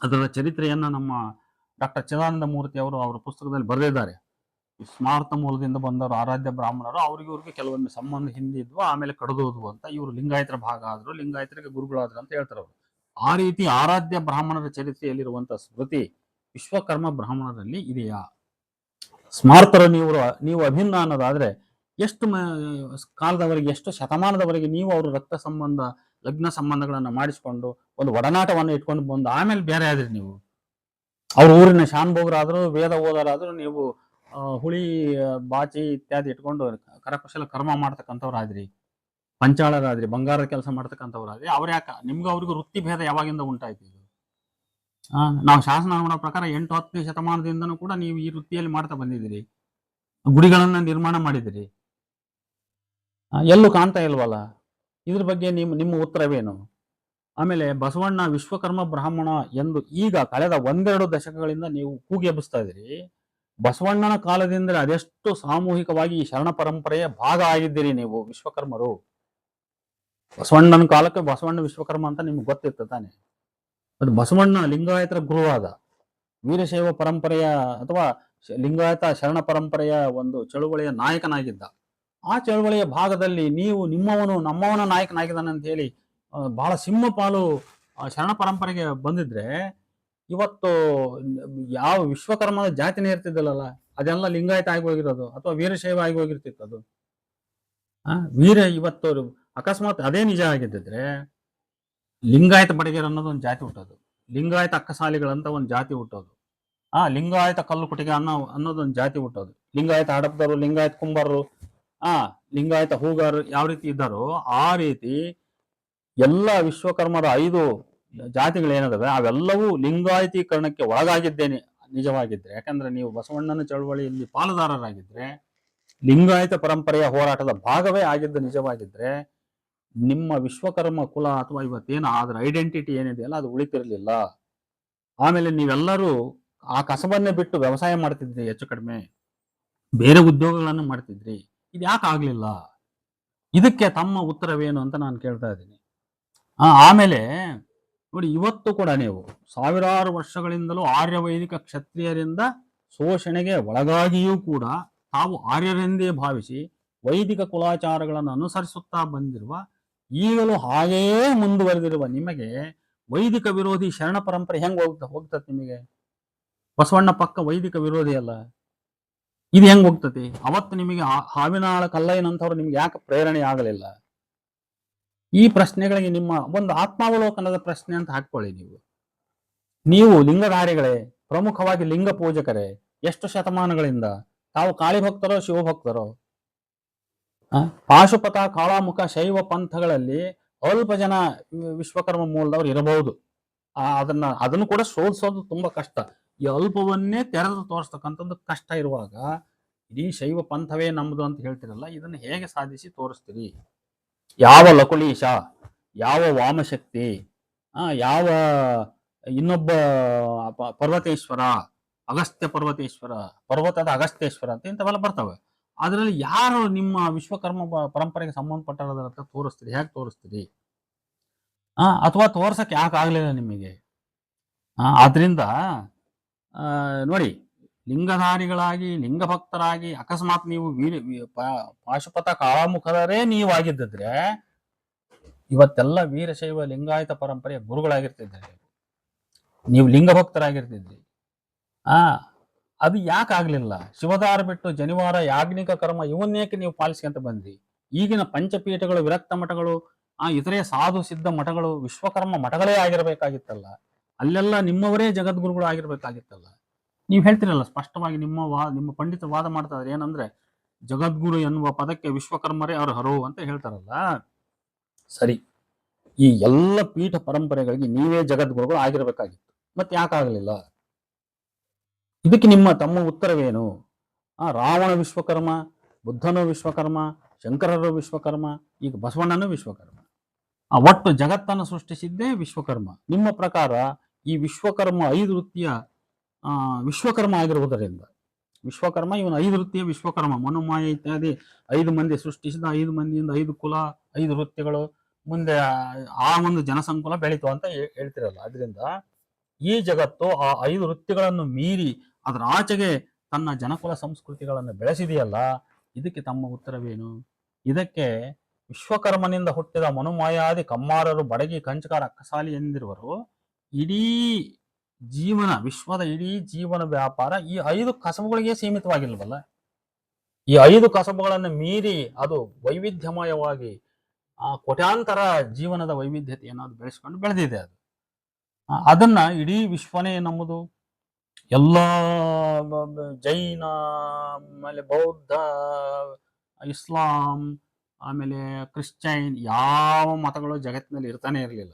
ಅದರ ಚರಿತ್ರೆಯನ್ನ ನಮ್ಮ ಡಾಕ್ಟರ್ ಚಿದಾನಂದ ಮೂರ್ತಿ ಅವರು ಅವರ ಪುಸ್ತಕದಲ್ಲಿ ಬರೆದಿದ್ದಾರೆ. ಸ್ಮಾರ್ತ ಮೂಲದಿಂದ ಬಂದವರು ಆರಾಧ್ಯ ಬ್ರಾಹ್ಮಣರು, ಇವ್ರಿಗೆ ಕೆಲವೊಮ್ಮೆ ಸಂಬಂಧ ಹಿಂದಿದ್ವು, ಆಮೇಲೆ ಕಡಿದೋದ್ವು ಅಂತ. ಇವರು ಲಿಂಗಾಯತರ ಭಾಗ ಆದ್ರು, ಲಿಂಗಾಯತರಿಗೆ ಗುರುಗಳಾದ್ರು ಅಂತ ಹೇಳ್ತಾರೆ ಅವರು. ಆ ರೀತಿ ಆರಾಧ್ಯ ಬ್ರಾಹ್ಮಣರ ಚರಿತ್ರೆಯಲ್ಲಿರುವಂತಹ ಸ್ಮೃತಿ ವಿಶ್ವಕರ್ಮ ಬ್ರಾಹ್ಮಣರಲ್ಲಿ ಇದೆಯಾ? ಸ್ಮಾರ್ತರು ನೀವು ಅಭಿನ್ನ ಅನ್ನೋದಾದ್ರೆ ಎಷ್ಟು ಕಾಲದವರೆಗೆ, ಎಷ್ಟು ಶತಮಾನದವರೆಗೆ ನೀವು ಅವರು ರಕ್ತ ಸಂಬಂಧ, ಲಗ್ನ ಸಂಬಂಧಗಳನ್ನ ಮಾಡಿಸಿಕೊಂಡು ಒಂದು ಒಡನಾಟವನ್ನು ಇಟ್ಕೊಂಡು ಬಂದು ಆಮೇಲೆ ಬೇರೆ ಆದ್ರಿ ನೀವು. ಅವ್ರ ಊರಿನ ಶಾನ್ಭೋಗರಾದ್ರು, ವೇದ ಓದರಾದ್ರು, ನೀವು ಹುಳಿ ಬಾಚಿ ಇತ್ಯಾದಿ ಇಟ್ಕೊಂಡು ಕರಕುಶಲ ಕರ್ಮ ಮಾಡ್ತಕ್ಕಂಥವ್ರಾದ್ರಿ, ಪಂಚಾಳರಾದ್ರಿ, ಬಂಗಾರದ ಕೆಲಸ ಮಾಡ್ತಕ್ಕಂಥವ್ರಾದ್ರಿ. ಯಾಕ ನಿಮ್ಗೂ ಅವ್ರಿಗೂ ವೃತ್ತಿ ಭೇದ ಯಾವಾಗಿಂದ ಉಂಟಾಯ್ತು? ಇದು ನಾವು ಶಾಸನ ನೋಡೋ ಪ್ರಕಾರ 8-10ನೇ ಶತಮಾನದಿಂದನೂ ಕೂಡ ನೀವು ಈ ವೃತ್ತಿಯಲ್ಲಿ ಮಾಡ್ತಾ ಬಂದಿದ್ದೀರಿ, ಗುಡಿಗಳನ್ನ ನಿರ್ಮಾಣ ಮಾಡಿದಿರಿ. ಎಲ್ಲೂ ಕಾಣ್ತಾ ಇಲ್ವಲ್ಲ? ಇದ್ರ ಬಗ್ಗೆ ನಿಮ್ಮ ಉತ್ತರವೇನು? ಆಮೇಲೆ ಬಸವಣ್ಣ ವಿಶ್ವಕರ್ಮ ಬ್ರಾಹ್ಮಣ ಎಂದು ಈಗ ಕಳೆದ 1-2 ದಶಕಗಳಿಂದ ನೀವು ಕೂಗಿ ಎಬ್ಬಿಸ್ತಾ ಇದ್ದೀರಿ. ಬಸವಣ್ಣನ ಕಾಲದಿಂದಲೇ ಅದೆಷ್ಟು ಸಾಮೂಹಿಕವಾಗಿ ಈ ಶರಣ ಪರಂಪರೆಯ ಭಾಗ ಆಗಿದ್ದೀರಿ ನೀವು ವಿಶ್ವಕರ್ಮರು. ಬಸವಣ್ಣನ ಕಾಲಕ್ಕೆ ಬಸವಣ್ಣ ವಿಶ್ವಕರ್ಮ ಅಂತ ನಿಮ್ಗೆ ಗೊತ್ತಿತ್ತು ತಾನೆ? ಅದು ಬಸವಣ್ಣ ಲಿಂಗಾಯತರ ಗುರುವಾದ, ವೀರಶೈವ ಪರಂಪರೆಯ ಅಥವಾ ಲಿಂಗಾಯತ ಶರಣ ಪರಂಪರೆಯ ಒಂದು ಚಳುವಳಿಯ ನಾಯಕನಾಗಿದ್ದ. ಆ ಚಳುವಳಿಯ ಭಾಗದಲ್ಲಿ ನೀವು ನಮ್ಮವನ ನಾಯಕನಾಗಿದ್ದಾನೆ ಅಂತ ಹೇಳಿ ಬಹಳ ಸಿಂಹಪಾಲು ಶರಣ ಪರಂಪರೆಗೆ ಬಂದಿದ್ರೆ ಇವತ್ತು ಯಾವ ವಿಶ್ವಕರ್ಮದ ಜಾತಿನೇ ಇರ್ತಿದ್ದಲ್ಲ, ಅದೆಲ್ಲ ಲಿಂಗಾಯತ ಆಗಿ ಹೋಗಿರೋದು ಅಥವಾ ವೀರಶೈವ ಆಗಿ ಹೋಗಿರ್ತಿತ್ತು. ಅದು ಇವತ್ತು ಅಕಸ್ಮಾತ್ ಅದೇ ನಿಜ ಆಗಿದ್ದಿದ್ರೆ ಲಿಂಗಾಯತ ಬಡಗೇರ್ ಅನ್ನೋದು ಒಂದು ಜಾತಿ ಹುಟ್ಟೋದು, ಲಿಂಗಾಯತ ಅಕ್ಕಸಾಲಿಗಳಂತ ಒಂದು ಜಾತಿ ಹುಟ್ಟೋದು, ಲಿಂಗಾಯತ ಕಲ್ಲು ಕುಟಿಗೆ ಅನ್ನೋದೊಂದು ಜಾತಿ ಹುಟ್ಟೋದು, ಲಿಂಗಾಯತ ಹಡಪದವರು, ಲಿಂಗಾಯತ ಕುಂಬಾರರು, ಲಿಂಗಾಯತ ಹೂಗಾರರು ಯಾವ ರೀತಿ ಇದ್ದಾರೋ ಆ ರೀತಿ ಎಲ್ಲ ವಿಶ್ವಕರ್ಮರ 5 ಜಾತಿಗಳೇನದಾವೆ ಅವೆಲ್ಲವೂ ಲಿಂಗಾಯತೀಕರಣಕ್ಕೆ ಒಳಗಾಗಿದ್ದೇನೆ ನಿಜವಾಗಿದ್ರೆ. ಯಾಕಂದ್ರೆ ನೀವು ಬಸವಣ್ಣನ ಚಳವಳಿಯಲ್ಲಿ ಪಾಲುದಾರರಾಗಿದ್ರೆ, ಲಿಂಗಾಯತ ಪರಂಪರೆಯ ಹೋರಾಟದ ಭಾಗವೇ ಆಗಿದ್ದು ನಿಜವಾಗಿದ್ರೆ, ನಿಮ್ಮ ವಿಶ್ವಕರ್ಮ ಕುಲ ಅಥವಾ ಇವತ್ತೇನು ಅದರ ಐಡೆಂಟಿಟಿ ಏನಿದೆಯಲ್ಲ ಅದು ಉಳಿತಿರ್ಲಿಲ್ಲ. ಆಮೇಲೆ ನೀವೆಲ್ಲರೂ ಆ ಕಸಬನ್ನೇ ಬಿಟ್ಟು ವ್ಯವಸಾಯ ಮಾಡ್ತಿದ್ರಿ, ಹೆಚ್ಚು ಕಡಿಮೆ ಬೇರೆ ಉದ್ಯೋಗಗಳನ್ನು ಮಾಡ್ತಿದ್ರಿ. ಇದು ಯಾಕೆ ಆಗ್ಲಿಲ್ಲ? ಇದಕ್ಕೆ ತಮ್ಮ ಉತ್ತರವೇನು ಅಂತ ನಾನು ಕೇಳ್ತಾ ಇದ್ದೀನಿ. ಆಮೇಲೆ ನೋಡಿ, ಇವತ್ತು ಕೂಡ ನೀವು ಸಾವಿರಾರು ವರ್ಷಗಳಿಂದಲೂ ಆರ್ಯ ವೈದಿಕ ಕ್ಷತ್ರಿಯರಿಂದ ಶೋಷಣೆಗೆ ಒಳಗಾಗಿಯೂ ಕೂಡ ತಾವು ಆರ್ಯರೆಂದೇ ಭಾವಿಸಿ ವೈದಿಕ ಕುಲಾಚಾರಗಳನ್ನು ಅನುಸರಿಸುತ್ತಾ ಬಂದಿರುವ, ಈಗಲೂ ಹಾಗೆಯೇ ಮುಂದುವರೆದಿರುವ ನಿಮಗೆ ವೈದಿಕ ವಿರೋಧಿ ಶರಣ ಪರಂಪರೆ ಹೆಂಗ್ ಹೋಗ್ತದೆ? ನಿಮಗೆ ಬಸವಣ್ಣ ಪಕ್ಕ ವೈದಿಕ ವಿರೋಧಿ ಅಲ್ಲ, ಇದು ಹೆಂಗ್ ಹೋಗ್ತತಿ? ಅವತ್ತು ನಿಮಗೆ ಹಾವಿನಾಳ ಕಲ್ಲಯ್ಯನಂತವ್ರು ನಿಮ್ಗೆ ಯಾಕೆ ಪ್ರೇರಣೆ ಆಗಲಿಲ್ಲ? ಈ ಪ್ರಶ್ನೆಗಳಿಗೆ ನಿಮ್ಮ ಒಂದು ಆತ್ಮಾವಲೋಕನದ ಪ್ರಶ್ನೆ ಅಂತ ಹಾಕೊಳ್ಳಿ. ನೀವು ಲಿಂಗಧಾರಿಗಳೇ, ಪ್ರಮುಖವಾಗಿ ಲಿಂಗ ಪೂಜಕರೇ, ಎಷ್ಟು ಶತಮಾನಗಳಿಂದ ತಾವು ಕಾಳಿ ಭಕ್ತರೋ ಶಿವಭಕ್ತರೋ? ಪಾಶುಪತ, ಕಾಳಾಮುಖ, ಶೈವ ಪಂಥಗಳಲ್ಲಿ ಅಲ್ಪ ಜನ ವಿಶ್ವಕರ್ಮ ಮೂಲದವ್ರು ಇರಬಹುದು. ಅದನ್ನು ಕೂಡ ಶೋಧಿಸೋದು ತುಂಬಾ ಕಷ್ಟ. ಈ ಅಲ್ಪವನ್ನೇ ತೆರೆದು ತೋರಿಸ್ತಕ್ಕಂಥದ್ದು ಕಷ್ಟ ಇರುವಾಗ ಇಡೀ ಶೈವ ಪಂಥವೇ ನಮ್ದು ಅಂತ ಹೇಳ್ತಿರಲ್ಲ, ಇದನ್ನು ಹೇಗೆ ಸಾಧಿಸಿ ತೋರಿಸ್ತೀರಿ? ಯಾವ ಲಕುಲೀಶ, ಯಾವ ವಾಮಶಕ್ತಿ, ಯಾವ ಇನ್ನೊಬ್ಬ ಪರ್ವತೇಶ್ವರ, ಅಗಸ್ತ್ಯ ಪರ್ವತೇಶ್ವರ, ಪರ್ವತದ ಅಗಸ್ತ್ಯೇಶ್ವರ ಅಂತ ಇಂಥವೆಲ್ಲ ಬರ್ತವೆ. ಅದರಲ್ಲಿ ಯಾರು ನಿಮ್ಮ ವಿಶ್ವಕರ್ಮ ಪರಂಪರೆಗೆ ಸಂಬಂಧಪಟ್ಟ ತೋರಿಸ್ತೀರಿ? ಹೇಗೆ ತೋರಿಸ್ತೀರಿ? ಅಥವಾ ತೋರ್ಸಕ್ಕೆ ಯಾಕೆ ಆಗ್ಲಿಲ್ಲ ನಿಮಗೆ? ಆದ್ರಿಂದ ನೋಡಿ, ಲಿಂಗಧಾರಿಗಳಾಗಿ ಲಿಂಗಭಕ್ತರಾಗಿ ಅಕಸ್ಮಾತ್ ನೀವು ಪಾಶುಪತ ಕಾಳಾಮುಖರೇ ನೀವಾಗಿದ್ದಿದ್ರೆ ಇವತ್ತೆಲ್ಲ ವೀರಶೈವ ಲಿಂಗಾಯತ ಪರಂಪರೆಯ ಗುರುಗಳಾಗಿರ್ತಿದ್ದಾರೆ, ನೀವು ಲಿಂಗಭಕ್ತರಾಗಿರ್ತಿದ್ರಿ. ಅದು ಯಾಕೆ ಆಗ್ಲಿಲ್ಲ? ಶಿವದಾರ ಬಿಟ್ಟು ಜನಿವಾರ, ಯಾಜ್ಞಿಕ ಕರ್ಮ ಇವನ್ನೇಕೆ ನೀವು ಪಾಲಿಸ್ಕೊಂತ ಬಂದ್ರಿ? ಈಗಿನ ಪಂಚಪೀಠಗಳು, ವಿರಕ್ತ ಮಠಗಳು, ಇತರೆ ಸಾಧು ಸಿದ್ಧ ಮಠಗಳು ವಿಶ್ವಕರ್ಮ ಮಠಗಳೇ ಆಗಿರ್ಬೇಕಾಗಿತ್ತಲ್ಲ. ಅಲ್ಲೆಲ್ಲ ನಿಮ್ಮವರೇ ಜಗದ್ಗುರುಗಳು ಆಗಿರ್ಬೇಕಾಗಿತ್ತಲ್ಲ. ನೀವು ಹೇಳ್ತಿರಲ್ಲ ಸ್ಪಷ್ಟವಾಗಿ, ನಿಮ್ಮ ಪಂಡಿತ ವಾದ ಮಾಡ್ತಾ ಇದ್ರೆ ಏನಂದ್ರೆ, ಜಗದ್ಗುರು ಎನ್ನುವ ಪದಕ್ಕೆ ವಿಶ್ವಕರ್ಮರೇ ಅರ್ಹರು ಅಂತ ಹೇಳ್ತಾರಲ್ಲ. ಸರಿ, ಈ ಎಲ್ಲ ಪೀಠ ಪರಂಪರೆಗಳಿಗೆ ನೀವೇ ಜಗದ್ಗುರುಗಳು ಆಗಿರ್ಬೇಕಾಗಿತ್ತು, ಮತ್ತೆ ಯಾಕಾಗಲಿಲ್ಲ? ಇದಕ್ಕೆ ತಮ್ಮ ಉತ್ತರವೇನು? ರಾವಣ ವಿಶ್ವಕರ್ಮ, ಬುದ್ಧನು ವಿಶ್ವಕರ್ಮ, ಶಂಕರರು ವಿಶ್ವಕರ್ಮ, ಈಗ ಬಸವಣ್ಣನು ವಿಶ್ವಕರ್ಮ. ಒಟ್ಟು ಜಗತ್ತನ್ನು ಸೃಷ್ಟಿಸಿದ್ದೇ ವಿಶ್ವಕರ್ಮ. ನಿಮ್ಮ ಪ್ರಕಾರ ಈ ವಿಶ್ವಕರ್ಮ 5 ವೃತ್ತಿಯ ವಿಶ್ವಕರ್ಮ ಆಗಿರುವುದರಿಂದ, ವಿಶ್ವಕರ್ಮ ಇವನು 5 ವೃತ್ತಿಯ ವಿಶ್ವಕರ್ಮ, ಮನುಮಾಯ ಇತ್ಯಾದಿ 5 ಮಂದಿ ಸೃಷ್ಟಿಸಿದ 5 ಮಂದಿಯಿಂದ 5 ಕುಲ, 5 ವೃತ್ತಿಗಳು, ಮುಂದೆ ಆ ಒಂದು ಜನಸಂಕುಲ ಬೆಳೀತು ಅಂತ ಹೇಳ್ತಿರಲ್ಲ. ಅದರಿಂದ ಈ ಜಗತ್ತು ಆ 5 ವೃತ್ತಿಗಳನ್ನು ಮೀರಿ ಅದರ ಆಚೆಗೆ ತನ್ನ ಜನಕುಲ ಸಂಸ್ಕೃತಿಗಳನ್ನು ಬೆಳೆಸಿದೆಯಲ್ಲ. ಇದಕ್ಕೆ ತಮ್ಮ ಉತ್ತರವೇನು? ಇದಕ್ಕೆ ವಿಶ್ವಕರ್ಮನಿಂದ ಹುಟ್ಟಿದ ಮನುಮಾಯಾದಿ ಕಮ್ಮಾರರು, ಬಡಗಿ, ಕಂಚಕಾರ, ಅಕ್ಕಸಾಲಿ ಎಂದಿರುವರು ಇಡೀ ಜೀವನ, ವಿಶ್ವದ ಇಡೀ ಜೀವನ ವ್ಯಾಪಾರ ಈ 5 ಕಸಬುಗಳಿಗೆ ಸೀಮಿತವಾಗಿಲ್ವಲ್ಲ. ಈ 5 ಕಸಬುಗಳನ್ನು ಮೀರಿ ಅದು ವೈವಿಧ್ಯಮಯವಾಗಿ ಕೋಟ್ಯಾಂತರ ಜೀವನದ ವೈವಿಧ್ಯತೆಯನ್ನು ಅದು ಬೆಳೆಸ್ಕೊಂಡು ಬೆಳೆದಿದೆ. ಅದನ್ನ ಇಡೀ ವಿಶ್ವನೇ ನಮ್ಮದು, ಎಲ್ಲ ಜೈನ, ಆಮೇಲೆ ಬೌದ್ಧ, ಇಸ್ಲಾಂ, ಆಮೇಲೆ ಕ್ರಿಶ್ಚಿಯನ್, ಯಾವ ಮತಗಳು ಜಗತ್ತಿನಲ್ಲಿ ಇರ್ತಾನೆ ಇರಲಿಲ್ಲ.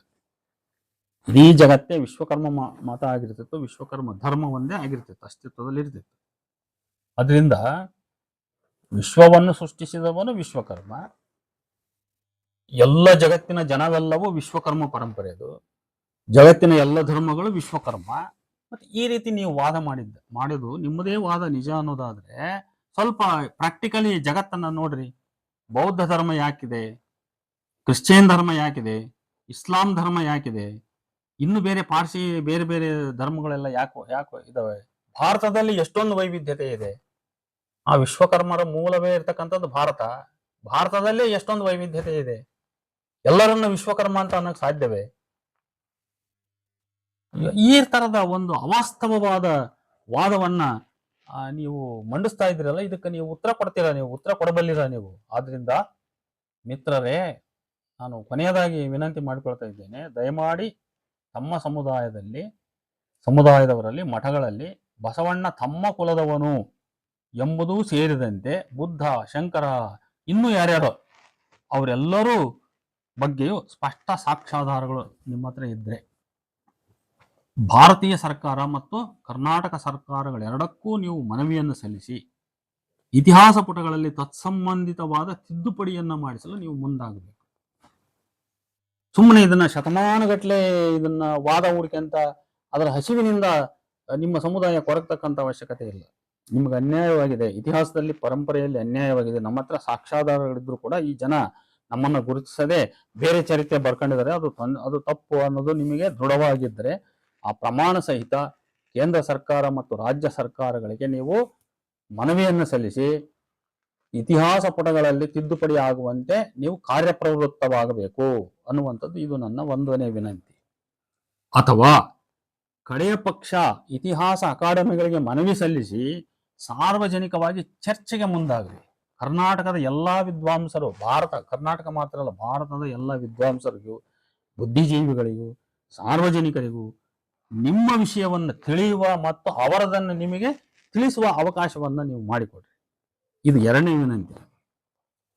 ಇಡೀ ಜಗತ್ತೇ ವಿಶ್ವಕರ್ಮ ಮತ ಆಗಿರ್ತಿತ್ತು, ವಿಶ್ವಕರ್ಮ ಧರ್ಮ ಒಂದೇ ಆಗಿರ್ತಿತ್ತು, ಅಸ್ತಿತ್ವದಲ್ಲಿ ಇರ್ತಿತ್ತು. ಅದರಿಂದ ವಿಶ್ವವನ್ನು ಸೃಷ್ಟಿಸಿದವನು ವಿಶ್ವಕರ್ಮ, ಎಲ್ಲ ಜಗತ್ತಿನ ಜನವೆಲ್ಲವೂ ವಿಶ್ವಕರ್ಮ ಪರಂಪರೆದು, ಜಗತ್ತಿನ ಎಲ್ಲ ಧರ್ಮಗಳು ವಿಶ್ವಕರ್ಮ. ಮತ್ತೆ ಈ ರೀತಿ ನೀವು ವಾದ ಮಾಡಿದ್ದು ನಿಮ್ಮದೇ ವಾದ ನಿಜ ಅನ್ನೋದಾದ್ರೆ ಸ್ವಲ್ಪ ಪ್ರಾಕ್ಟಿಕಲಿ ಜಗತ್ತನ್ನ ನೋಡ್ರಿ. ಬೌದ್ಧ ಧರ್ಮ ಯಾಕಿದೆ? ಕ್ರಿಶ್ಚಿಯನ್ ಧರ್ಮ ಯಾಕಿದೆ? ಇಸ್ಲಾಂ ಧರ್ಮ ಯಾಕಿದೆ? ಇನ್ನು ಬೇರೆ ಪಾರ್ಸಿ ಬೇರೆ ಬೇರೆ ಧರ್ಮಗಳೆಲ್ಲ ಯಾಕೋ ಇದಾವೆ? ಭಾರತದಲ್ಲಿ ಎಷ್ಟೊಂದು ವೈವಿಧ್ಯತೆ ಇದೆ. ಆ ವಿಶ್ವಕರ್ಮರ ಮೂಲವೇ ಇರ್ತಕ್ಕಂಥದ್ದು ಭಾರತದಲ್ಲೇ ಎಷ್ಟೊಂದು ವೈವಿಧ್ಯತೆ ಇದೆ. ಎಲ್ಲರನ್ನ ವಿಶ್ವಕರ್ಮ ಅಂತ ಅನ್ನೋಕೆ ಸಾಧ್ಯವೇ? ಈ ತರದ ಒಂದು ಅವಾಸ್ತವವಾದ ವಾದವನ್ನ ನೀವು ಮಂಡಿಸ್ತಾ ಇದ್ದೀರಲ್ಲ, ಇದಕ್ಕೆ ನೀವು ಉತ್ತರ ಕೊಡ್ತೀರಾ? ನೀವು ಉತ್ತರ ಕೊಡಬಲ್ಲಿರ ನೀವು? ಆದ್ರಿಂದ ಮಿತ್ರರೇ, ನಾನು ಕೊನೆಯದಾಗಿ ವಿನಂತಿ ಮಾಡಿಕೊಳ್ತಾ ಇದ್ದೇನೆ, ದಯಮಾಡಿ ತಮ್ಮ ಸಮುದಾಯದವರಲ್ಲಿ ಮಠಗಳಲ್ಲಿ ಬಸವಣ್ಣ ತಮ್ಮ ಕುಲದವನು ಎಂಬುದೂ ಸೇರಿದಂತೆ ಬುದ್ಧ, ಶಂಕರ, ಇನ್ನೂ ಯಾರ್ಯಾರೋ ಅವರೆಲ್ಲರೂ ಬಗ್ಗೆಯೂ ಸ್ಪಷ್ಟ ಸಾಕ್ಷ್ಯಾಧಾರಗಳು ನಿಮ್ಮ ಹತ್ರ ಇದ್ದರೆ ಭಾರತೀಯ ಸರ್ಕಾರ ಮತ್ತು ಕರ್ನಾಟಕ ಸರ್ಕಾರಗಳೆರಡಕ್ಕೂ ನೀವು ಮನವಿಯನ್ನು ಸಲ್ಲಿಸಿ ಇತಿಹಾಸ ಪುಟಗಳಲ್ಲಿ ತತ್ಸಂಬಂಧಿತವಾದ ತಿದ್ದುಪಡಿಯನ್ನು ಮಾಡಿಸಲು ನೀವು ಮುಂದಾಗಬೇಕು. ಸುಮ್ಮನೆ ಇದನ್ನ ಶತಮಾನಗಟ್ಟಲೆ ಇದನ್ನ ವಾದ ಹೂಡಿಕೆ ಅಂತ ಅದರ ಹಸಿವಿನಿಂದ ನಿಮ್ಮ ಸಮುದಾಯ ಕೊರಗ್ತಕ್ಕಂಥ ಅವಶ್ಯಕತೆ ಇಲ್ಲ. ನಿಮ್ಗೆ ಅನ್ಯಾಯವಾಗಿದೆ, ಇತಿಹಾಸದಲ್ಲಿ ಪರಂಪರೆಯಲ್ಲಿ ಅನ್ಯಾಯವಾಗಿದೆ, ನಮ್ಮ ಹತ್ರ ಸಾಕ್ಷ್ಯಾಧಾರಗಳಿದ್ರು ಕೂಡ ಈ ಜನ ನಮ್ಮನ್ನು ಗುರುತಿಸದೆ ಬೇರೆ ಚರಿತ್ರೆ ಬರ್ಕೊಂಡಿದ್ದಾರೆ, ಅದು ತಪ್ಪು ಅನ್ನೋದು ನಿಮಗೆ ದೃಢವಾಗಿದ್ದರೆ ಆ ಪ್ರಮಾಣ ಸಹಿತ ಕೇಂದ್ರ ಸರ್ಕಾರ ಮತ್ತು ರಾಜ್ಯ ಸರ್ಕಾರಗಳಿಗೆ ನೀವು ಮನವಿಯನ್ನು ಸಲ್ಲಿಸಿ ಇತಿಹಾಸ ಪುಟಗಳಲ್ಲಿ ತಿದ್ದುಪಡಿ ಆಗುವಂತೆ ನೀವು ಕಾರ್ಯಪ್ರವೃತ್ತವಾಗಬೇಕು ಅನ್ನುವಂಥದ್ದು ಇದು ನನ್ನ ಒಂದನೇ ವಿನಂತಿ. ಅಥವಾ ಕಡೆಯ ಪಕ್ಷ ಇತಿಹಾಸ ಅಕಾಡೆಮಿಗಳಿಗೆ ಮನವಿ ಸಲ್ಲಿಸಿ ಸಾರ್ವಜನಿಕವಾಗಿ ಚರ್ಚೆಗೆ ಮುಂದಾಗಲಿ. ಕರ್ನಾಟಕದ ಎಲ್ಲ ವಿದ್ವಾಂಸರು, ಕರ್ನಾಟಕ ಮಾತ್ರ ಅಲ್ಲ, ಭಾರತದ ಎಲ್ಲ ವಿದ್ವಾಂಸರಿಗೂ, ಬುದ್ಧಿಜೀವಿಗಳಿಗೂ, ಸಾರ್ವಜನಿಕರಿಗೂ ನಿಮ್ಮ ವಿಷಯವನ್ನು ತಿಳಿಯುವ ಮತ್ತು ಅವರದನ್ನು ನಿಮಗೆ ತಿಳಿಸುವ ಅವಕಾಶವನ್ನು ನೀವು ಮಾಡಿಕೊಡ್ರಿ. ಇದು ಎರಡನೇ ವಿನಂತಿ.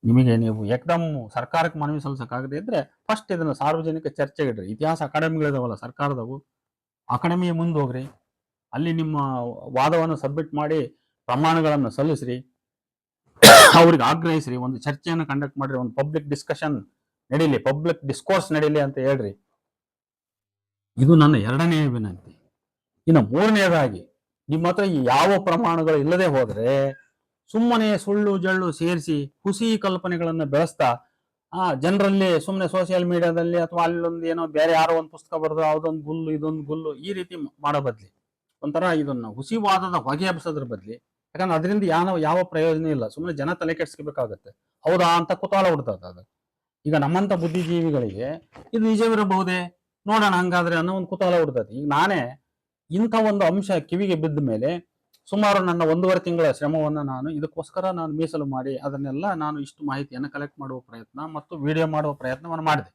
ನಿಮಗೆ ನೀವು ಏಕದಮ್ ಸರ್ಕಾರಕ್ಕೆ ಮನವಿ ಸಲ್ಲಿಸಕ್ಕಾಗದೇ ಇದ್ರೆ ಫಸ್ಟ್ ಇದನ್ನು ಸಾರ್ವಜನಿಕ ಚರ್ಚೆಗಿಡ್ರಿ. ಇತಿಹಾಸ ಅಕಾಡೆಮಿಗಳಿದಾವಲ್ಲ ಸರ್ಕಾರದವು, ಅಕಾಡೆಮಿಯ ಮುಂದೆ ಹೋಗ್ರಿ, ಅಲ್ಲಿ ನಿಮ್ಮ ವಾದವನ್ನು ಸಬ್ಮಿಟ್ ಮಾಡಿ ಪ್ರಮಾಣಗಳನ್ನು ಸಲ್ಲಿಸ್ರಿ, ಅವ್ರಿಗೆ ಆಗ್ರಹಿಸ್ರಿ, ಒಂದು ಚರ್ಚೆಯನ್ನು ಕಂಡಕ್ಟ್ ಮಾಡ್ರಿ, ಒಂದು ಪಬ್ಲಿಕ್ ಡಿಸ್ಕಷನ್ ನಡೀಲಿ, ಪಬ್ಲಿಕ್ ಡಿಸ್ಕೋರ್ಸ್ ನಡೀಲಿ ಅಂತ ಹೇಳ್ರಿ. ಇದು ನನ್ನ ಎರಡನೇ ವಿನಂತಿ. ಇನ್ನು ಮೂರನೇದಾಗಿ ನಿಮ್ಮ ಹತ್ರ ಯಾವ ಪ್ರಮಾಣಗಳು ಇಲ್ಲದೆ ಹೋದರೆ ಸುಮ್ಮನೆ ಸುಳ್ಳು ಜಳ್ಳು ಸೇರಿಸಿ ಹುಸಿ ಕಲ್ಪನೆಗಳನ್ನು ಬೆಳೆಸ್ತಾ ಜನರಲ್ಲಿ ಸುಮ್ಮನೆ ಸೋಷಿಯಲ್ ಮೀಡಿಯಾದಲ್ಲಿ ಅಥವಾ ಅಲ್ಲೊಂದು ಏನೋ ಬೇರೆ ಯಾರೋ ಒಂದು ಪುಸ್ತಕ ಬರೆದು ಅದೊಂದು ಗುಲ್ಲು ಇದೊಂದು ಗುಲ್ಲು ಈ ರೀತಿ ಮಾಡೋ ಬದ್ಲಿ ಒಂಥರ ಇದನ್ನ ಹುಸಿವಾದದ ಹೊಗೆ ಹಬ್ಸೋದ್ರ ಬದ್ಲಿ, ಯಾಕಂದ್ರೆ ಅದರಿಂದ ಯಾವ ಪ್ರಯೋಜನ ಇಲ್ಲ, ಸುಮ್ಮನೆ ಜನ ತಲೆ ಕೆಡಿಸ್ಕೋಬೇಕಾಗತ್ತೆ. ಹೌದಾ ಅಂತ ಕುತೂಹಲ ಹುಡ್ತದ ಅದು. ಈಗ ನಮ್ಮಂತ ಬುದ್ಧಿಜೀವಿಗಳಿಗೆ ಇದು ನಿಜವಿರಬಹುದೇ, ನೋಡೋಣ ಹಂಗಾದ್ರೆ ಅನ್ನೋ ಒಂದು ಕುತೂಹಲ ಹುಡ್ತದೆ. ಈಗ ನಾನೇ ಇಂಥ ಒಂದು ಅಂಶ ಕಿವಿಗೆ ಬಿದ್ದ ಮೇಲೆ ಸುಮಾರು ನನ್ನ 1.5 ತಿಂಗಳ ಶ್ರಮವನ್ನು ನಾನು ಇದಕ್ಕೋಸ್ಕರ ನಾನು ಮೀಸಲು ಮಾಡಿ ಅದನ್ನೆಲ್ಲ ನಾನು ಇಷ್ಟು ಮಾಹಿತಿಯನ್ನು ಕಲೆಕ್ಟ್ ಮಾಡುವ ಪ್ರಯತ್ನ ಮತ್ತು ವಿಡಿಯೋ ಮಾಡುವ ಪ್ರಯತ್ನವನ್ನು ಮಾಡಿದೆ.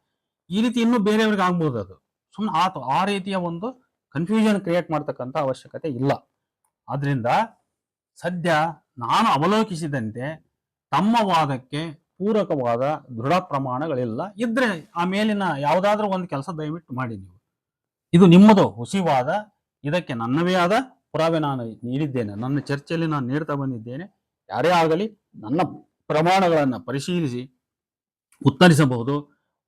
ಈ ರೀತಿ ಇನ್ನೂ ಬೇರೆಯವ್ರಿಗೆ ಆಗ್ಬೋದು. ಅದು ಸುಮ್ಮನೆ ಆ ರೀತಿಯ ಒಂದು ಕನ್ಫ್ಯೂಷನ್ ಕ್ರಿಯೇಟ್ ಮಾಡ್ತಕ್ಕಂಥ ಅವಶ್ಯಕತೆ ಇಲ್ಲ. ಆದ್ರಿಂದ ಸದ್ಯ ನಾನು ಅವಲೋಕಿಸಿದಂತೆ ತಮ್ಮ ವಾದಕ್ಕೆ ಪೂರಕವಾದ ದೃಢ ಪ್ರಮಾಣಗಳಿಲ್ಲ. ಇದ್ರೆ ಆ ಮೇಲಿನ ಯಾವುದಾದ್ರೂ ಒಂದು ಕೆಲಸ ದಯವಿಟ್ಟು ಮಾಡಿ. ನೀವು ಇದು ನಿಮ್ಮದು ಹುಸಿವಾದ, ಇದಕ್ಕೆ ನನ್ನವೇ ಆದ ಪುರಾವೆ ನಾನು ನೀಡಿದ್ದೇನೆ, ನನ್ನ ಚರ್ಚೆಯಲ್ಲಿ ನಾನು ನೀಡ್ತಾ ಬಂದಿದ್ದೇನೆ. ಯಾರೇ ಆಗಲಿ ನನ್ನ ಪ್ರಮಾಣಗಳನ್ನು ಪರಿಶೀಲಿಸಿ ಉತ್ತರಿಸಬಹುದು.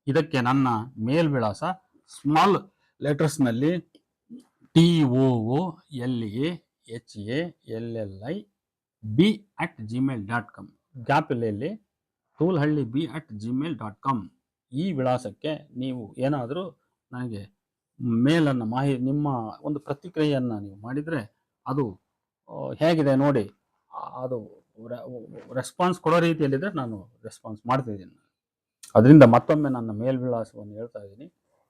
ಇದಕ್ಕೆ ನನ್ನ ಮೇಲ್ ವಿಳಾಸ ಸ್ಮಾಲ್ ಲೆಟರ್ಸ್ನಲ್ಲಿ TOOLHALLIB@gmail.com, ಗ್ಯಾಪ್ ಇಲ್ಲಿ toolhalliB@gmail.com ಈ ವಿಳಾಸಕ್ಕೆ ನೀವು ಏನಾದರೂ ನನಗೆ ಮೇಲನ್ನು ನಿಮ್ಮ ಒಂದು ಪ್ರತಿಕ್ರಿಯೆಯನ್ನು ನೀವು ಮಾಡಿದರೆ ಅದು ಹೇಗಿದೆ ನೋಡಿ, ಅದು ರೆಸ್ಪಾನ್ಸ್ ಕೊಡೋ ರೀತಿಯಲ್ಲಿದ್ದರೆ ನಾನು ರೆಸ್ಪಾನ್ಸ್ ಮಾಡ್ತಿದ್ದೀನಿ. ಅದರಿಂದ ಮತ್ತೊಮ್ಮೆ ನನ್ನ ಮೇಲ್ ವಿಳಾಸವನ್ನು ಹೇಳ್ತಾ ಇದ್ದೀನಿ,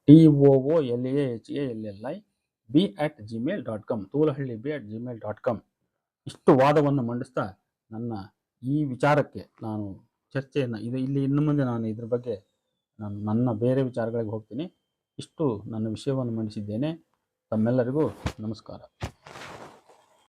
TOOLHALLIB@gmail.com, toolhalliB@gmail.com. ಇಷ್ಟು ವಾದವನ್ನು ಮಂಡಿಸ್ತಾ ನನ್ನ ಈ ವಿಚಾರಕ್ಕೆ ನಾನು ಚರ್ಚೆಯನ್ನು ಇಲ್ಲಿ ಇನ್ನು ಮುಂದೆ ನಾನು ಇದ್ರ ಬಗ್ಗೆ ನನ್ನ ಬೇರೆ ವಿಚಾರಗಳಿಗೆ ಹೋಗ್ತೀನಿ. ಇಷ್ಟು ನನ್ನ ವಿಷಯವನ್ನು ಮಂಡಿಸಿದ್ದೇನೆ. ತಮ್ಮೆಲ್ಲರಿಗೂ ನಮಸ್ಕಾರ.